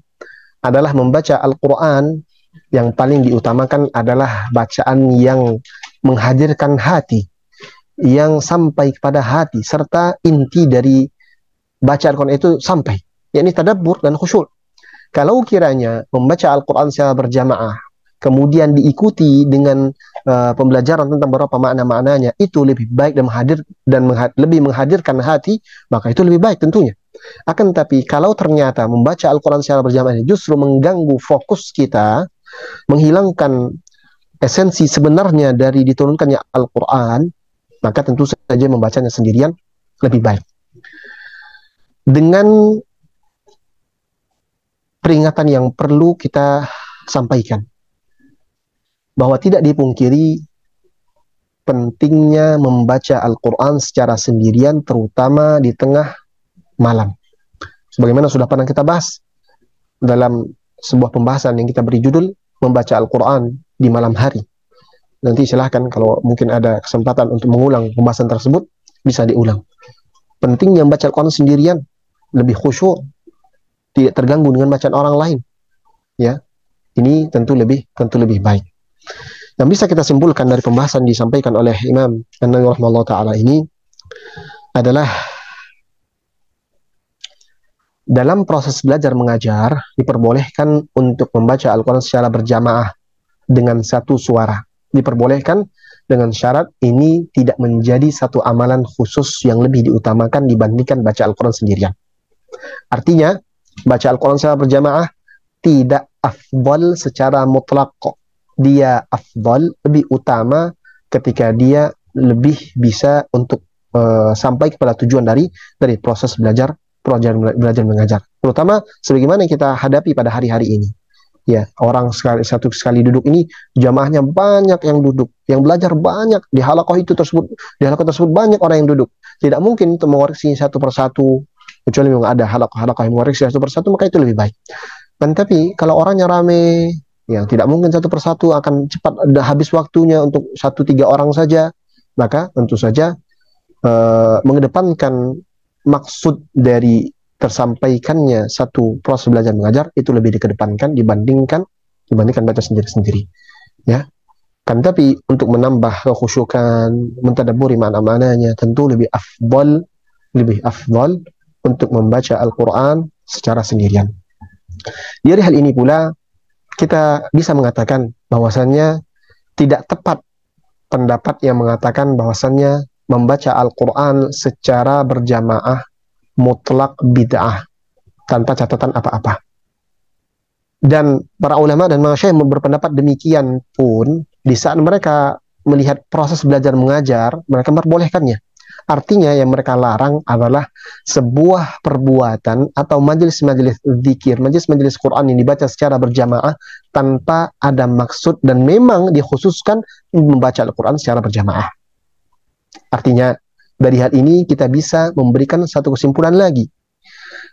Speaker 1: adalah membaca Al-Quran yang paling diutamakan adalah bacaan yang menghadirkan hati, yang sampai kepada hati, serta inti dari baca Al-Quran itu sampai, yakni tadabbur dan khusyuk. Kalau kiranya membaca Al-Quran secara berjamaah kemudian diikuti dengan pembelajaran tentang beberapa makna-maknanya, itu lebih baik dan lebih menghadirkan hati, maka itu lebih baik tentunya. Akan tetapi kalau ternyata membaca Al-Quran secara berjamaah justru mengganggu fokus kita, menghilangkan esensi sebenarnya dari diturunkannya Al-Quran, maka tentu saja membacanya sendirian lebih baik. Dengan peringatan yang perlu kita sampaikan, bahwa tidak dipungkiri pentingnya membaca Al-Quran secara sendirian, terutama di tengah malam. Sebagaimana sudah pernah kita bahas dalam sebuah pembahasan yang kita beri judul membaca Al-Quran di malam hari. Nanti silahkan kalau mungkin ada kesempatan untuk mengulang pembahasan tersebut, bisa diulang. Pentingnya membaca Al-Quran sendirian, lebih khusyuk, tidak terganggu dengan bacaan orang lain. Ya, ini tentu lebih baik. Yang bisa kita simpulkan dari pembahasan disampaikan oleh Imam An-Nawawi rahimahullah ta'ala ini adalah dalam proses belajar mengajar diperbolehkan untuk membaca Al-Quran secara berjamaah dengan satu suara. Diperbolehkan dengan syarat ini tidak menjadi satu amalan khusus yang lebih diutamakan dibandingkan baca Al-Quran sendirian. Artinya, baca Al-Quran secara berjamaah tidak afdal secara mutlak. Dia afdal, lebih utama ketika dia lebih bisa untuk sampai kepada tujuan dari proses belajar mengajar. Terutama sebagaimana kita hadapi pada hari-hari ini. Ya, orang satu sekali duduk ini jamaahnya banyak yang duduk, yang belajar banyak di halaqah tersebut banyak orang yang duduk. Tidak mungkin untuk mengoreksi satu persatu, kecuali memang ada halaqah yang mengoreksi satu persatu, maka itu lebih baik. Dan tapi kalau orangnya rame, yang tidak mungkin satu persatu akan cepat habis waktunya untuk 1-3 orang saja, maka tentu saja mengedepankan maksud dari tersampaikannya satu proses belajar mengajar itu lebih dikedepankan dibandingkan baca sendiri-sendiri. Ya. Kan tapi untuk menambah kekhusyukan, mentadabburi makna-maknanya, tentu lebih afdal untuk membaca Al-Quran secara sendirian. Dari hal ini pula kita bisa mengatakan bahwasannya tidak tepat pendapat yang mengatakan bahwasannya membaca Al-Quran secara berjamaah mutlak bid'ah tanpa catatan apa-apa. Dan para ulama dan masyayikh berpendapat demikian pun di saat mereka melihat proses belajar mengajar, mereka memperbolehkannya. Artinya yang mereka larang adalah sebuah perbuatan atau majelis-majelis zikir, majelis-majelis Quran yang dibaca secara berjamaah tanpa ada maksud dan memang dikhususkan membaca Al-Quran secara berjamaah. Artinya dari hal ini kita bisa memberikan satu kesimpulan lagi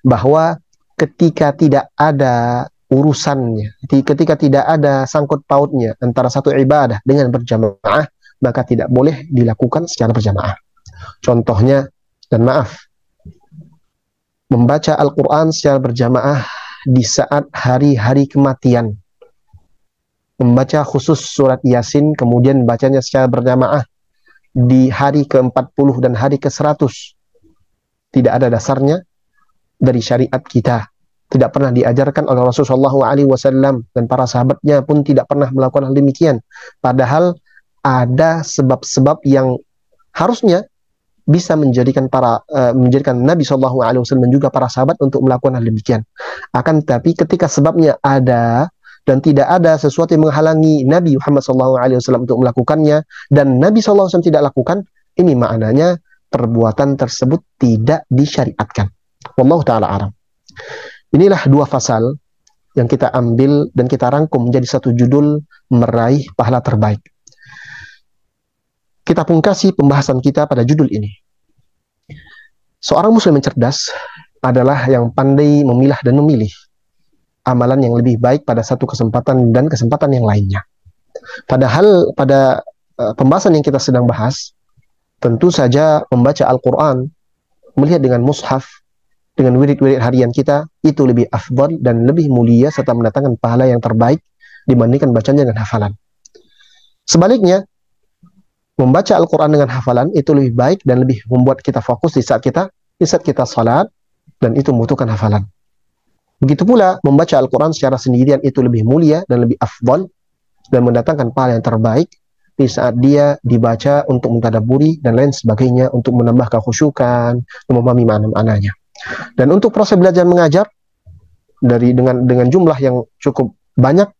Speaker 1: bahwa ketika tidak ada urusannya, ketika tidak ada sangkut pautnya antara satu ibadah dengan berjamaah, maka tidak boleh dilakukan secara berjamaah. Contohnya, dan maaf, membaca Al-Quran secara berjamaah di saat hari-hari kematian. Membaca khusus surat Yasin, kemudian bacanya secara berjamaah di hari ke-40 dan hari ke-100. Tidak ada dasarnya dari syariat kita. Tidak pernah diajarkan oleh Rasulullah SAW dan para sahabatnya pun tidak pernah melakukan hal demikian. Padahal ada sebab-sebab yang harusnya bisa menjadikan Nabi SAW dan juga para sahabat untuk melakukan hal demikian. Akan tetapi ketika sebabnya ada dan tidak ada sesuatu yang menghalangi Nabi Muhammad SAW untuk melakukannya dan Nabi SAW tidak lakukan, ini maknanya perbuatan tersebut tidak disyariatkan. Wallahu ta'ala alam. Inilah dua pasal yang kita ambil dan kita rangkum menjadi satu judul, meraih pahala terbaik. Kita pungkasi pembahasan kita pada judul ini. Seorang muslim yang cerdas adalah yang pandai memilah dan memilih amalan yang lebih baik pada satu kesempatan dan kesempatan yang lainnya. Padahal pada pembahasan yang kita sedang bahas, tentu saja membaca Al-Quran, melihat dengan mushaf, dengan wirid-wirid harian kita, itu lebih afdal dan lebih mulia serta mendatangkan pahala yang terbaik dibandingkan bacanya dengan hafalan. Sebaliknya, membaca Al-Quran dengan hafalan itu lebih baik dan lebih membuat kita fokus di saat kita salat, dan itu membutuhkan hafalan. Begitu pula membaca Al-Quran secara sendirian itu lebih mulia dan lebih afdal dan mendatangkan pahala yang terbaik di saat dia dibaca untuk mentadabburi dan lain sebagainya untuk menambah kekhusyukan dan memahami makna-maknanya. Dan untuk proses belajar mengajar dengan jumlah yang cukup banyak,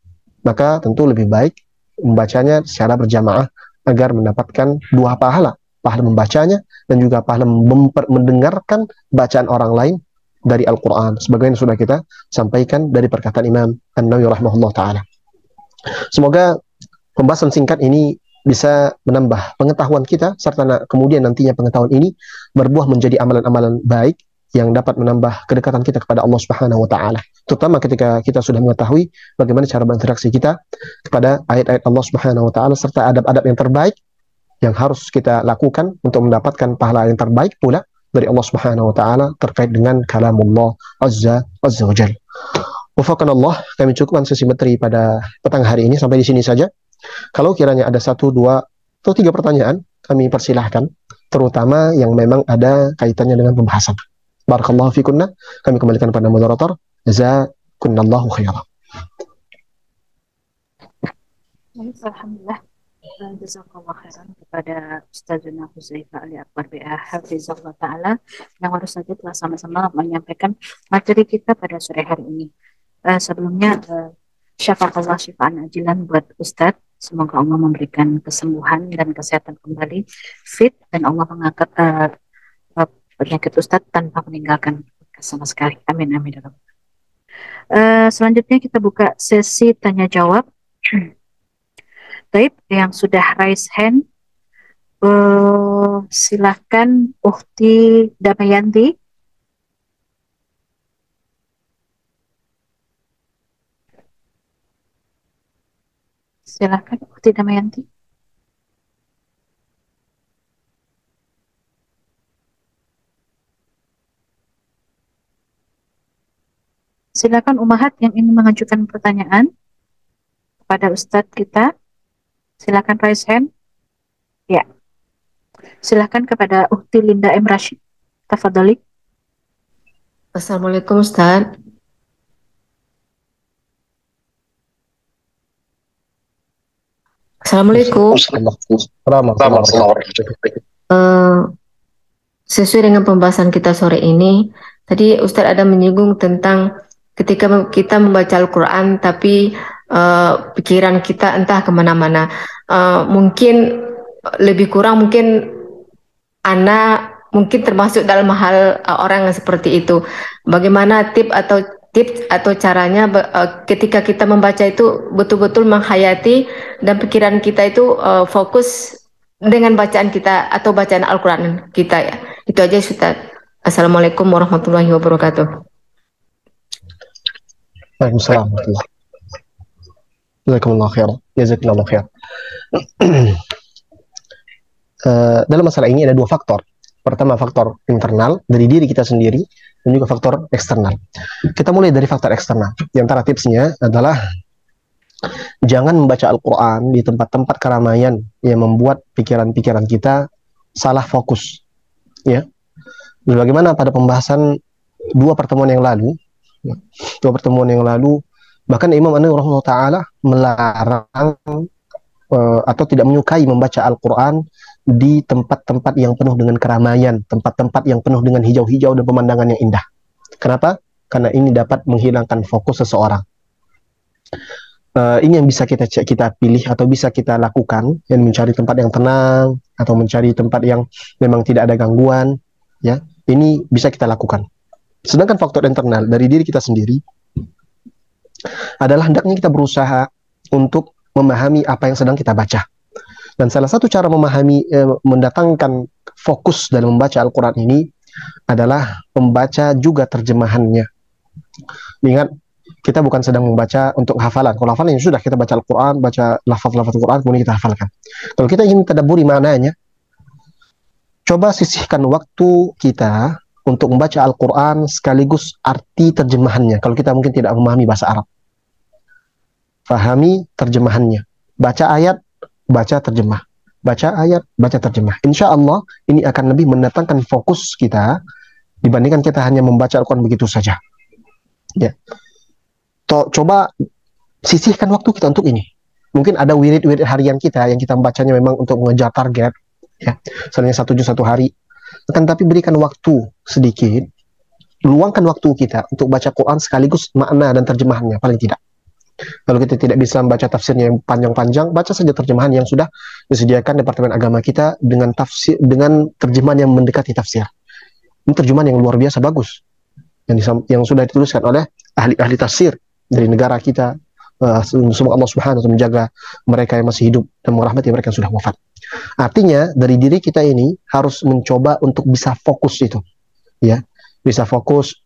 Speaker 1: maka tentu lebih baik membacanya secara berjamaah agar mendapatkan dua pahala membacanya dan juga pahala mendengarkan bacaan orang lain dari Al-Quran, sebagaimana sudah kita sampaikan dari perkataan Imam An-Nawawi rahimahullah ta'ala. Semoga pembahasan singkat ini bisa menambah pengetahuan kita, serta kemudian nantinya pengetahuan ini berbuah menjadi amalan-amalan baik yang dapat menambah kedekatan kita kepada Allah Subhanahu wa taala. Terutama ketika kita sudah mengetahui bagaimana cara berinteraksi kita kepada ayat-ayat Allah Subhanahu wa taala serta adab-adab yang terbaik yang harus kita lakukan untuk mendapatkan pahala yang terbaik pula dari Allah Subhanahu wa taala terkait dengan kalamullah azza wa jalla. Wafaqanallah, kami cukupkan sesi materi pada petang hari ini sampai di sini saja. Kalau kiranya ada 1, 2, atau 3 pertanyaan, kami persilahkan, terutama yang memang ada kaitannya dengan pembahasan. Barakallahu fikunna, kami kembalikan pada moderator. Jazakunallahu khairan.
Speaker 2: Alhamdulillah, jazakallah khairan kepada Ustazuna Huzaifah Ali Akbar BA Hafizahullah Ta'ala yang baru saja telah sama-sama menyampaikan materi kita pada sore hari ini. Sebelumnya, syafakallah syifaan ajilan buat Ustadz. Semoga Allah memberikan kesembuhan dan kesehatan kembali, fit, dan Allah mengangkat penyakit Ustadz tanpa meninggalkan sama sekali. Amin, amin. Selanjutnya kita buka sesi tanya jawab. Baik, yang sudah raise hand, silahkan Ukhti Damayanti. Silahkan Ukhti Damayanti. Silakan Umahat yang ingin mengajukan pertanyaan kepada Ustadz kita. Silakan raise hand. Ya. Silakan kepada Ukhti Linda M. Rashid. Tafadhali.
Speaker 3: Assalamualaikum Ustaz.
Speaker 2: Assalamualaikum. Eh, Sesuai dengan pembahasan kita sore ini, tadi Ustadz ada menyinggung tentang ketika kita membaca Al-Quran, tapi pikiran kita entah kemana-mana. Mungkin lebih kurang mungkin mungkin termasuk dalam hal orang yang seperti itu. Bagaimana tips atau caranya ketika kita membaca itu betul-betul menghayati dan pikiran kita itu fokus dengan bacaan kita atau bacaan Al-Quran kita ya. Itu aja Ustaz. Assalamualaikum warahmatullahi wabarakatuh.
Speaker 1: Waalaikumsalam warahmatullahi wabarakatuh. Jazakumullah khair. Jazakumullah khair. Dalam masalah ini ada dua faktor. Pertama, faktor internal dari diri kita sendiri, dan juga faktor eksternal. Kita mulai dari faktor eksternal. Di antara tipsnya adalah jangan membaca Al-Quran di tempat-tempat keramaian yang membuat pikiran-pikiran kita salah fokus. Ya, bagaimana pada pembahasan dua pertemuan yang lalu, bahkan Imam An-Nawawi rahimahullah taala melarang atau tidak menyukai membaca Al-Quran di tempat-tempat yang penuh dengan keramaian, tempat-tempat yang penuh dengan hijau-hijau dan pemandangan yang indah. Kenapa? Karena ini dapat menghilangkan fokus seseorang. Ini yang bisa kita pilih atau bisa kita lakukan, yang mencari tempat yang tenang atau mencari tempat yang memang tidak ada gangguan. Ya, ini bisa kita lakukan. Sedangkan faktor internal dari diri kita sendiri adalah hendaknya kita berusaha untuk memahami apa yang sedang kita baca. Dan salah satu cara memahami, mendatangkan fokus dalam membaca Al-Quran ini adalah membaca juga terjemahannya. Ingat, kita bukan sedang membaca untuk hafalan. Kalau hafalan sudah kita baca Al-Quran, baca lafaz-lafaz Al-Quran, kemudian kita hafalkan. Kalau kita ingin tadabburi maknanya, coba sisihkan waktu kita untuk membaca Al-Quran sekaligus arti terjemahannya. Kalau kita mungkin tidak memahami bahasa Arab, fahami terjemahannya. Baca ayat, baca terjemah. Baca ayat, baca terjemah. Insya Allah ini akan lebih mendatangkan fokus kita dibandingkan kita hanya membaca Al-Quran begitu saja. Ya. Coba sisihkan waktu kita untuk ini. Mungkin ada wirid-wirid harian kita yang kita membacanya memang untuk mengejar target, ya, misalnya 1 juz 1 hari. Akan tapi berikan waktu sedikit, luangkan waktu kita untuk baca Quran sekaligus makna dan terjemahannya paling tidak. Kalau kita tidak bisa membaca tafsirnya yang panjang-panjang, baca saja terjemahan yang sudah disediakan Departemen Agama kita dengan terjemahan yang mendekati tafsir. Ini terjemahan yang luar biasa bagus, yang sudah dituliskan oleh ahli-ahli tafsir dari negara kita. Semoga Allah Subhanahu wa taala menjaga mereka yang masih hidup dan merahmati mereka yang sudah wafat. Artinya dari diri kita ini harus mencoba untuk bisa fokus itu, ya, bisa fokus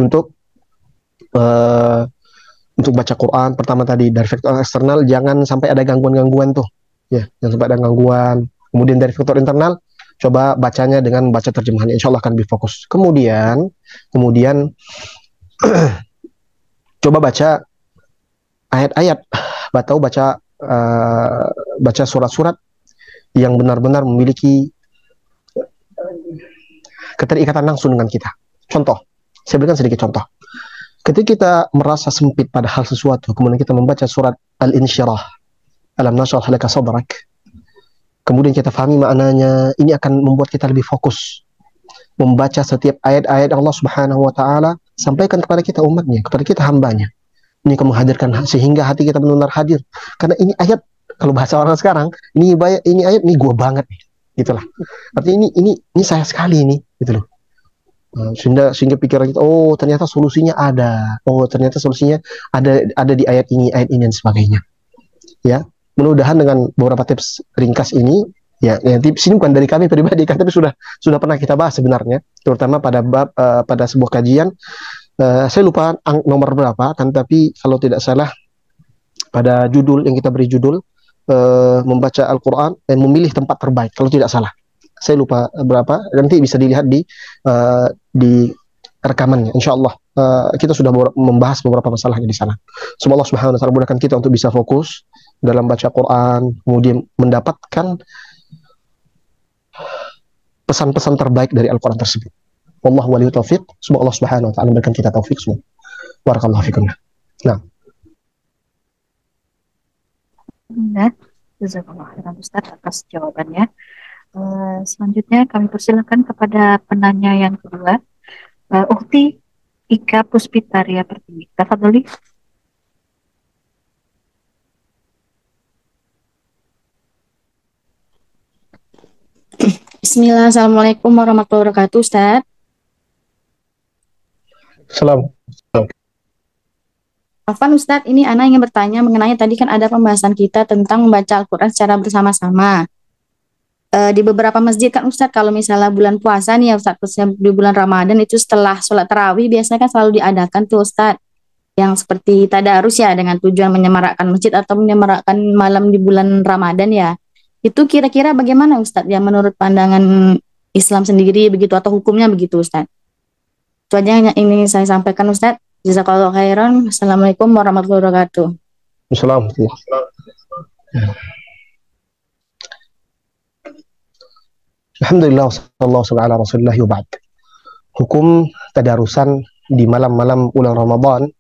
Speaker 1: untuk baca Quran. Pertama tadi dari faktor eksternal, jangan sampai ada gangguan-gangguan tuh, ya, jangan sampai ada gangguan. Kemudian dari faktor internal, coba bacanya dengan baca terjemahan, insya Allah akan lebih fokus. Kemudian coba baca ayat-ayat, atau baca surat-surat yang benar-benar memiliki keterikatan langsung dengan kita. Contoh, saya berikan sedikit contoh. Ketika kita merasa sempit pada hal sesuatu, kemudian kita membaca surat Al-Insyirah, Alam nashrah laka sadrak, kemudian kita fahami maknanya, ini akan membuat kita lebih fokus membaca setiap ayat-ayat Allah Subhanahu wa taala, sampaikan kepada kita umatnya, kepada kita hambanya. Ini akan menghadirkan sehingga hati kita benar-benar hadir. Karena ini ayat, kalau bahasa orang sekarang, ini ayat ini gua banget nih, gitulah. Artinya ini saya sekali ini, gitu loh. Sehingga pikiran kita, oh ternyata solusinya ada. Oh ternyata solusinya ada di ayat ini dan sebagainya. Ya, mudah-mudahan dengan beberapa tips ringkas ini, ya, tips ini bukan dari kami pribadi, tapi sudah pernah kita bahas sebenarnya, terutama pada sebuah kajian. Saya lupa nomor berapa, kan, tapi kalau tidak salah pada judul yang kita beri judul membaca Al-Quran dan memilih tempat terbaik, kalau tidak salah. Saya lupa berapa, nanti bisa dilihat di rekamannya. Insya Allah kita sudah membahas beberapa masalahnya di sana. Semoga Allah Subhanahu wa taala mudahkan kita untuk bisa fokus dalam baca Quran, kemudian mendapatkan pesan-pesan terbaik dari Al-Quran tersebut. Wallahu waliyut taufiq. Semoga Allah Subhanahu wa taala memberikan kita taufik semua. Barakallahu fikum. Nah.
Speaker 2: Nah, Jazakallah khairan Ustaz atas jawabannya. Selanjutnya kami persilakan kepada penanya yang kedua, Ukti Ika Puspitaria Pertiwi. Tafadholi.
Speaker 3: Bismillah, Assalamualaikum warahmatullahi wabarakatuh, Ustaz.
Speaker 1: Salam.
Speaker 3: Afwan Ustaz, ini Ana ingin bertanya mengenai tadi kan ada pembahasan kita tentang membaca Al-Quran secara bersama-sama. Di beberapa masjid kan Ustaz, kalau misalnya bulan puasa nih ya Ustaz, khususnya di bulan Ramadan itu setelah sholat tarawih biasanya kan selalu diadakan tuh Ustaz, yang seperti tadarus ya dengan tujuan menyemarakkan masjid atau menyemarakkan malam di bulan Ramadan ya. Itu kira-kira bagaimana Ustaz yang menurut pandangan Islam sendiri begitu atau hukumnya begitu Ustaz? Itu aja yang ingin saya sampaikan Ustaz. Jazakallahu khairan. Assalamualaikum warahmatullahi wabarakatuh.
Speaker 1: Assalamualaikum. Alhamdulillah wassallallahu ala rasulillah wa ba'd. Hukum tadarusan di malam-malam bulan Ramadan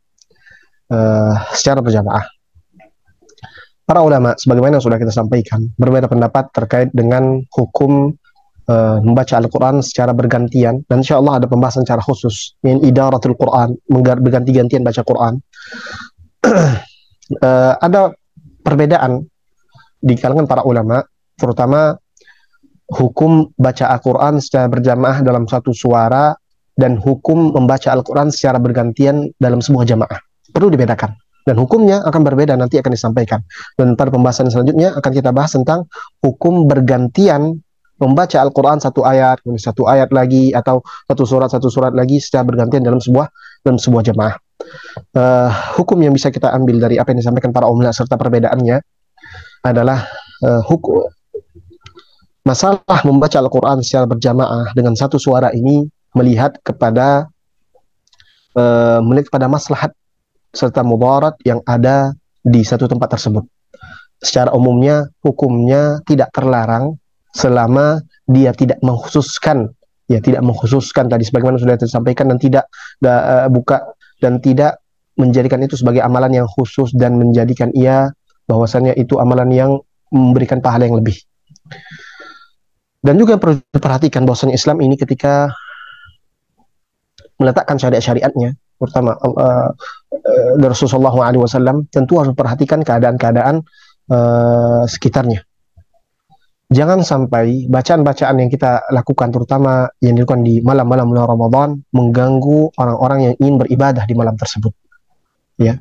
Speaker 1: secara berjamaah. Para ulama sebagaimana sudah kita sampaikan berbeda pendapat terkait dengan hukum membaca Al-Quran secara bergantian, dan insya Allah ada pembahasan secara khusus min idaratul Quran, berganti-gantian baca Quran. Ada perbedaan di kalangan para ulama, terutama hukum baca Al-Quran secara berjamaah dalam satu suara dan hukum membaca Al-Quran secara bergantian dalam sebuah jamaah. Perlu dibedakan. Dan hukumnya akan berbeda, nanti akan disampaikan. Dan pada pembahasan selanjutnya akan kita bahas tentang hukum bergantian membaca Al-Quran satu ayat, satu ayat lagi, atau satu surat lagi secara bergantian dalam sebuah jamaah. Hukum yang bisa kita ambil dari apa yang disampaikan para ulama serta perbedaannya adalah hukum masalah membaca Al-Quran secara berjamaah dengan satu suara ini melihat kepada maslahat serta mudarat yang ada di satu tempat tersebut. Secara umumnya hukumnya tidak terlarang selama dia tidak mengkhususkan tadi sebagaimana sudah disampaikan, dan tidak buka dan tidak menjadikan itu sebagai amalan yang khusus dan menjadikan ia bahwasannya itu amalan yang memberikan pahala yang lebih. Dan juga perlu diperhatikan bahwasanya Islam ini ketika meletakkan syariat-syariatnya, terutama Rasulullah SAW, tentu harus memperhatikan keadaan-keadaan sekitarnya. Jangan sampai bacaan-bacaan yang kita lakukan, terutama yang dilakukan di malam-malam bulan Ramadan, mengganggu orang-orang yang ingin beribadah di malam tersebut. Ya.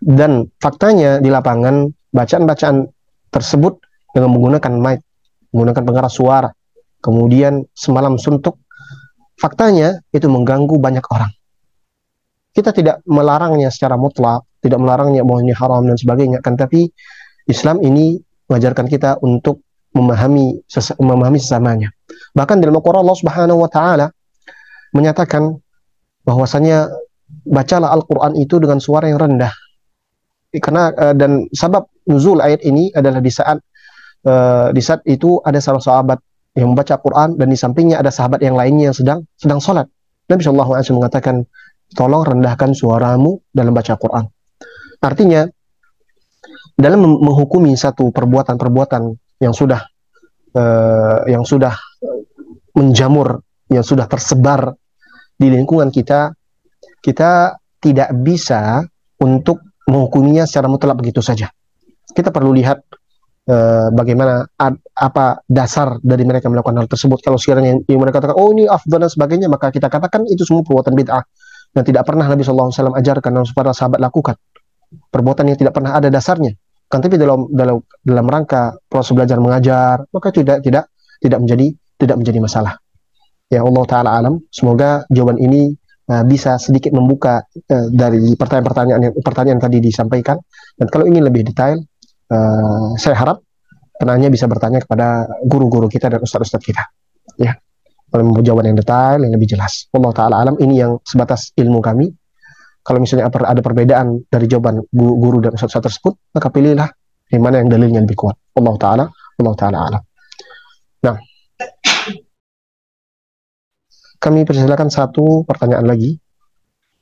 Speaker 1: Dan faktanya di lapangan bacaan-bacaan tersebut dengan menggunakan mic, menggunakan pengeras suara, kemudian semalam suntuk, faktanya itu mengganggu banyak orang. Kita tidak melarangnya secara mutlak, tidak melarangnya bahwa ini haram dan sebagainya, kan, tapi Islam ini mengajarkan kita untuk memahami sesamanya. Bahkan dalam Al-Quran Allah Subhanahu wa taala menyatakan bahwasanya bacalah Al-Quran itu dengan suara yang rendah. Karena dan sabab nuzul ayat ini adalah di saat itu ada salah sahabat yang membaca Quran dan di sampingnya ada sahabat yang lainnya yang sedang sholat. Nabi sallallahu alaihi wasallam mengatakan, tolong rendahkan suaramu dalam baca Quran. Artinya dalam menghukumi satu perbuatan yang sudah menjamur, yang sudah tersebar di lingkungan kita, kita tidak bisa untuk menghukuminya secara mutlak begitu saja. Kita perlu lihat bagaimana apa dasar dari mereka melakukan hal tersebut. Kalau sekiranya yang mereka katakan, oh ini afdal dan sebagainya, maka kita katakan itu semua perbuatan bid'ah dan tidak pernah Nabi SAW ajarkan dan para sahabat lakukan. Perbuatan yang tidak pernah ada dasarnya. Kan, tapi dalam rangka proses belajar mengajar, maka tidak menjadi masalah. Ya, Allah taala alam. Semoga jawaban ini bisa sedikit membuka dari pertanyaan tadi disampaikan. Dan kalau ingin lebih detail, saya harap penanya bisa bertanya kepada guru-guru kita dan ustaz-ustaz kita. Ya, kalau mau jawaban yang detail, yang lebih jelas. Allah taala alam. Ini yang sebatas ilmu kami. Kalau misalnya ada perbedaan dari jawaban guru dan ustaz tersebut, maka pilihlah yang mana yang dalilnya lebih kuat. Allah taala alam. Nah, kami persilakan satu pertanyaan lagi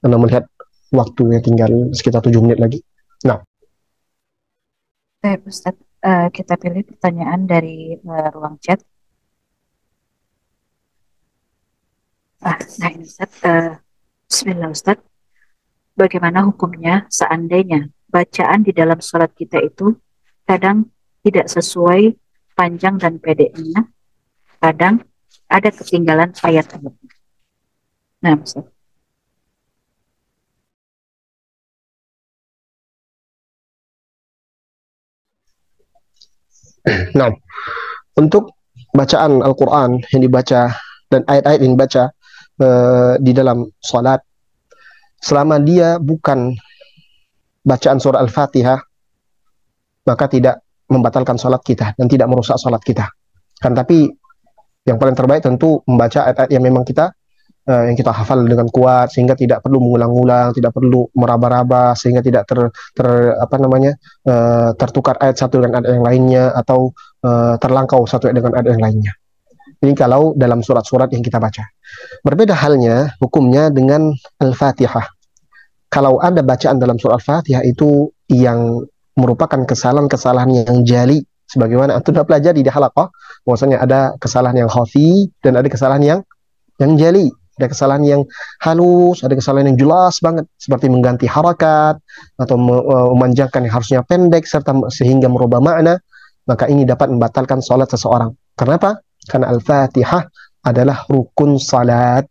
Speaker 1: karena melihat waktunya tinggal sekitar 7 menit lagi. Nah,
Speaker 2: Baik Ustaz, kita pilih pertanyaan dari ruang chat. Nah ini Ustaz, Bismillah Ustaz, bagaimana hukumnya seandainya bacaan di dalam sholat kita itu kadang tidak sesuai panjang dan pendeknya, kadang ada ketinggalan ayat-ayat. Nah, Ustaz.
Speaker 1: Nah, untuk bacaan Al-Quran yang dibaca dan ayat-ayat yang dibaca di dalam salat, selama dia bukan bacaan surah Al-Fatihah, maka tidak membatalkan salat kita dan tidak merusak salat kita. Kan tapi yang paling terbaik tentu membaca ayat-ayat yang memang yang kita hafal dengan kuat, sehingga tidak perlu mengulang-ulang, tidak perlu meraba-raba, sehingga tidak tertukar ayat satu dengan ayat yang lainnya, atau terlangkau satu ayat dengan ayat yang lainnya. Ini kalau dalam surat-surat yang kita baca. Berbeda halnya hukumnya dengan Al-Fatihah. Kalau ada bacaan dalam surah Al-Fatihah itu yang merupakan kesalahan-kesalahan yang jali, sebagaimana antum sudah pelajari di halaqah, bahwasanya ada kesalahan yang khafi dan ada kesalahan yang jali. Ada kesalahan yang halus, ada kesalahan yang jelas banget, seperti mengganti harakat atau memanjangkan yang harusnya pendek, serta sehingga merubah makna, maka ini dapat membatalkan salat seseorang. Kenapa? Karena Al-Fatihah adalah rukun salat.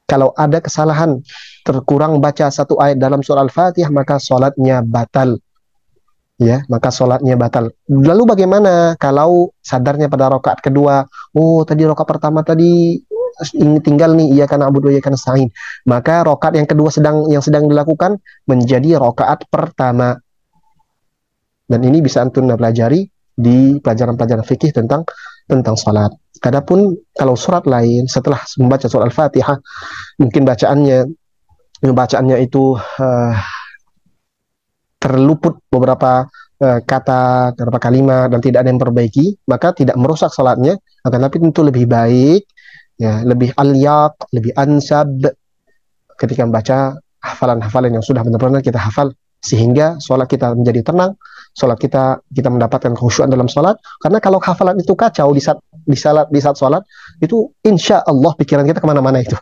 Speaker 1: Kalau ada kesalahan, terkurang baca satu ayat dalam surah Al-Fatihah, maka salatnya batal. Ya, maka salatnya batal. Lalu bagaimana kalau sadarnya pada rakaat kedua, oh tadi rakaat pertama tadi ini tinggal nih, iya karena abudu, iya karena sa'in, maka rakaat yang kedua yang sedang dilakukan menjadi rakaat pertama. Dan ini bisa antum pelajari di pelajaran-pelajaran fikih tentang salat. Adapun kalau surat lain setelah membaca surah Al-Fatihah, mungkin bacaannya itu terluput beberapa kata, beberapa kalimat, dan tidak ada yang perbaiki, maka tidak merusak salatnya, akan tapi tentu lebih baik, ya, lebih alyaq, lebih ansab ketika membaca hafalan-hafalan yang sudah benar-benar kita hafal, sehingga sholat kita menjadi tenang, sholat kita mendapatkan khusyuan dalam sholat. Karena kalau hafalan itu kacau di saat sholat, itu insya Allah pikiran kita kemana-mana itu.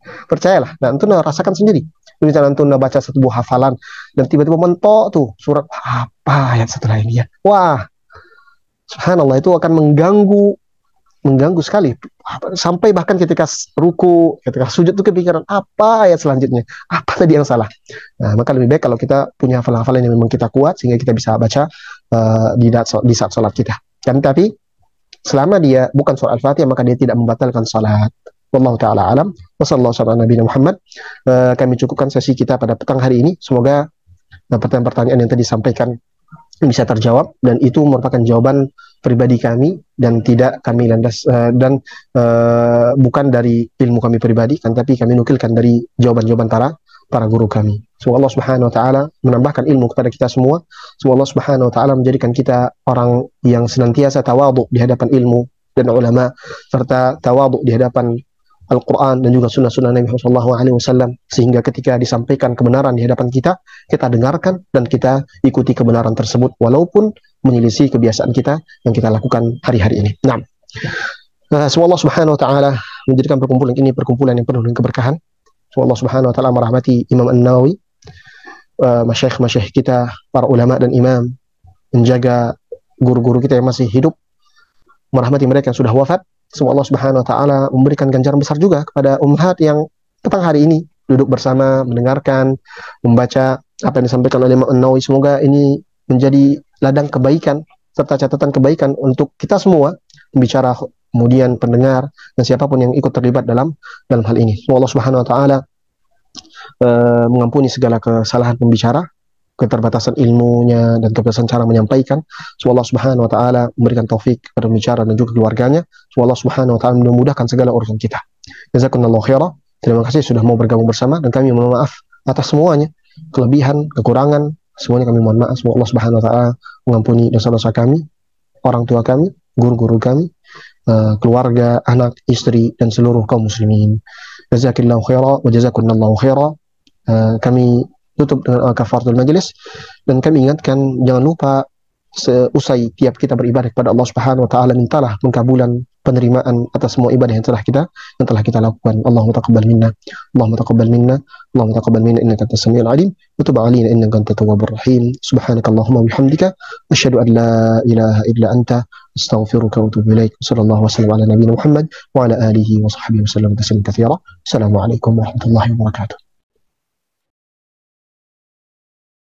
Speaker 1: Percayalah, nah itu rasakan sendiri. Misalnya antum baca satu buah hafalan dan tiba-tiba mentok tuh surat apa ayat setelah ini ya, wah, subhanallah, itu akan mengganggu sekali, sampai bahkan ketika ruku, ketika sujud itu kepikiran apa ayat selanjutnya, apa tadi yang salah. Nah, maka lebih baik kalau kita punya hafalan-hafalan yang memang kita kuat, sehingga kita bisa baca di saat sholat kita. Dan tapi selama dia bukan surah Al-Fatihah, maka dia tidak membatalkan sholat. Wallahu ta'ala alam. Wassallallahu ala nabiyina Muhammad. Kami cukupkan sesi kita pada petang hari ini. Semoga pertanyaan-pertanyaan yang tadi disampaikan bisa terjawab, dan itu merupakan jawaban pribadi kami dan tidak kami landas dan bukan dari ilmu kami pribadi, kan tapi kami nukilkan dari jawaban-jawaban para guru kami. Semoga Allah Subhanahu wa taala menambahkan ilmu kepada kita semua. Semoga Allah Subhanahu wa taala menjadikan kita orang yang senantiasa tawadhu di hadapan ilmu dan ulama, serta tawadhu di hadapan Al-Quran dan juga sunnah-sunnah Nabi Muhammad SAW, sehingga ketika disampaikan kebenaran di hadapan kita, kita dengarkan dan kita ikuti kebenaran tersebut, walaupun menyelisih kebiasaan kita yang kita lakukan hari-hari ini. Nah, semoga Allah Subhanahu wa taala menjadikan perkumpulan ini perkumpulan yang penuh dengan keberkahan. Semoga Allah Subhanahu wa taala merahmati Imam An-Nawawi, masyayikh kita, para ulama dan imam, menjaga guru-guru kita yang masih hidup, merahmati mereka yang sudah wafat. Semoga Allah Subhanahu wa taala memberikan ganjaran besar juga kepada ummahat yang petang hari ini duduk bersama, mendengarkan, membaca apa yang disampaikan oleh Imam An-Nawawi. Semoga ini menjadi ladang kebaikan serta catatan kebaikan untuk kita semua, pembicara, kemudian pendengar, dan siapapun yang ikut terlibat dalam hal ini. Semoga Allah Subhanahu wa taala mengampuni segala kesalahan pembicara, keterbatasan ilmunya dan keterbatasan cara menyampaikan. Semoga Allah Subhanahu wa taala memberikan taufik kepada pembicara dan juga keluarganya. Semoga Allah Subhanahu wa taala memudahkan segala urusan kita. Jazakumullahu khairan. Terima kasih sudah mau bergabung bersama, dan kami mohon maaf atas semuanya, kelebihan, kekurangan, semuanya kami mohon maaf. Semoga Allah Subhanahu wa taala mengampuni dosa-dosa kami, orang tua kami, guru-guru kami, keluarga, anak, istri, dan seluruh kaum muslimin. Jazakillahu khairan wa jazakumullahu khairan. Kami tutup dengan kafaratul majlis, dan kami ingatkan jangan lupa seusai tiap kita beribadah kepada Allah Subhanahu wa taala, mintalah pengkabulan, penerimaan atas semua ibadah yang telah kita lakukan. Allahumma taqabbal minna, Allahumma taqabbal minna, Allahumma taqabbal minna innaka antas samiul alim wa tub alaina innaka antat tawwabur rahim. Subhanakallahumma wa bihamdika asyhadu an la ilaha illa anta astaghfiruka wa atubu ilaik. Sallallahu wasallam ala nabiyyina Muhammad wa ala alihi wa sahbihi wasallam tasliman katsira. Assalamualaikum warahmatullahi wabarakatuh.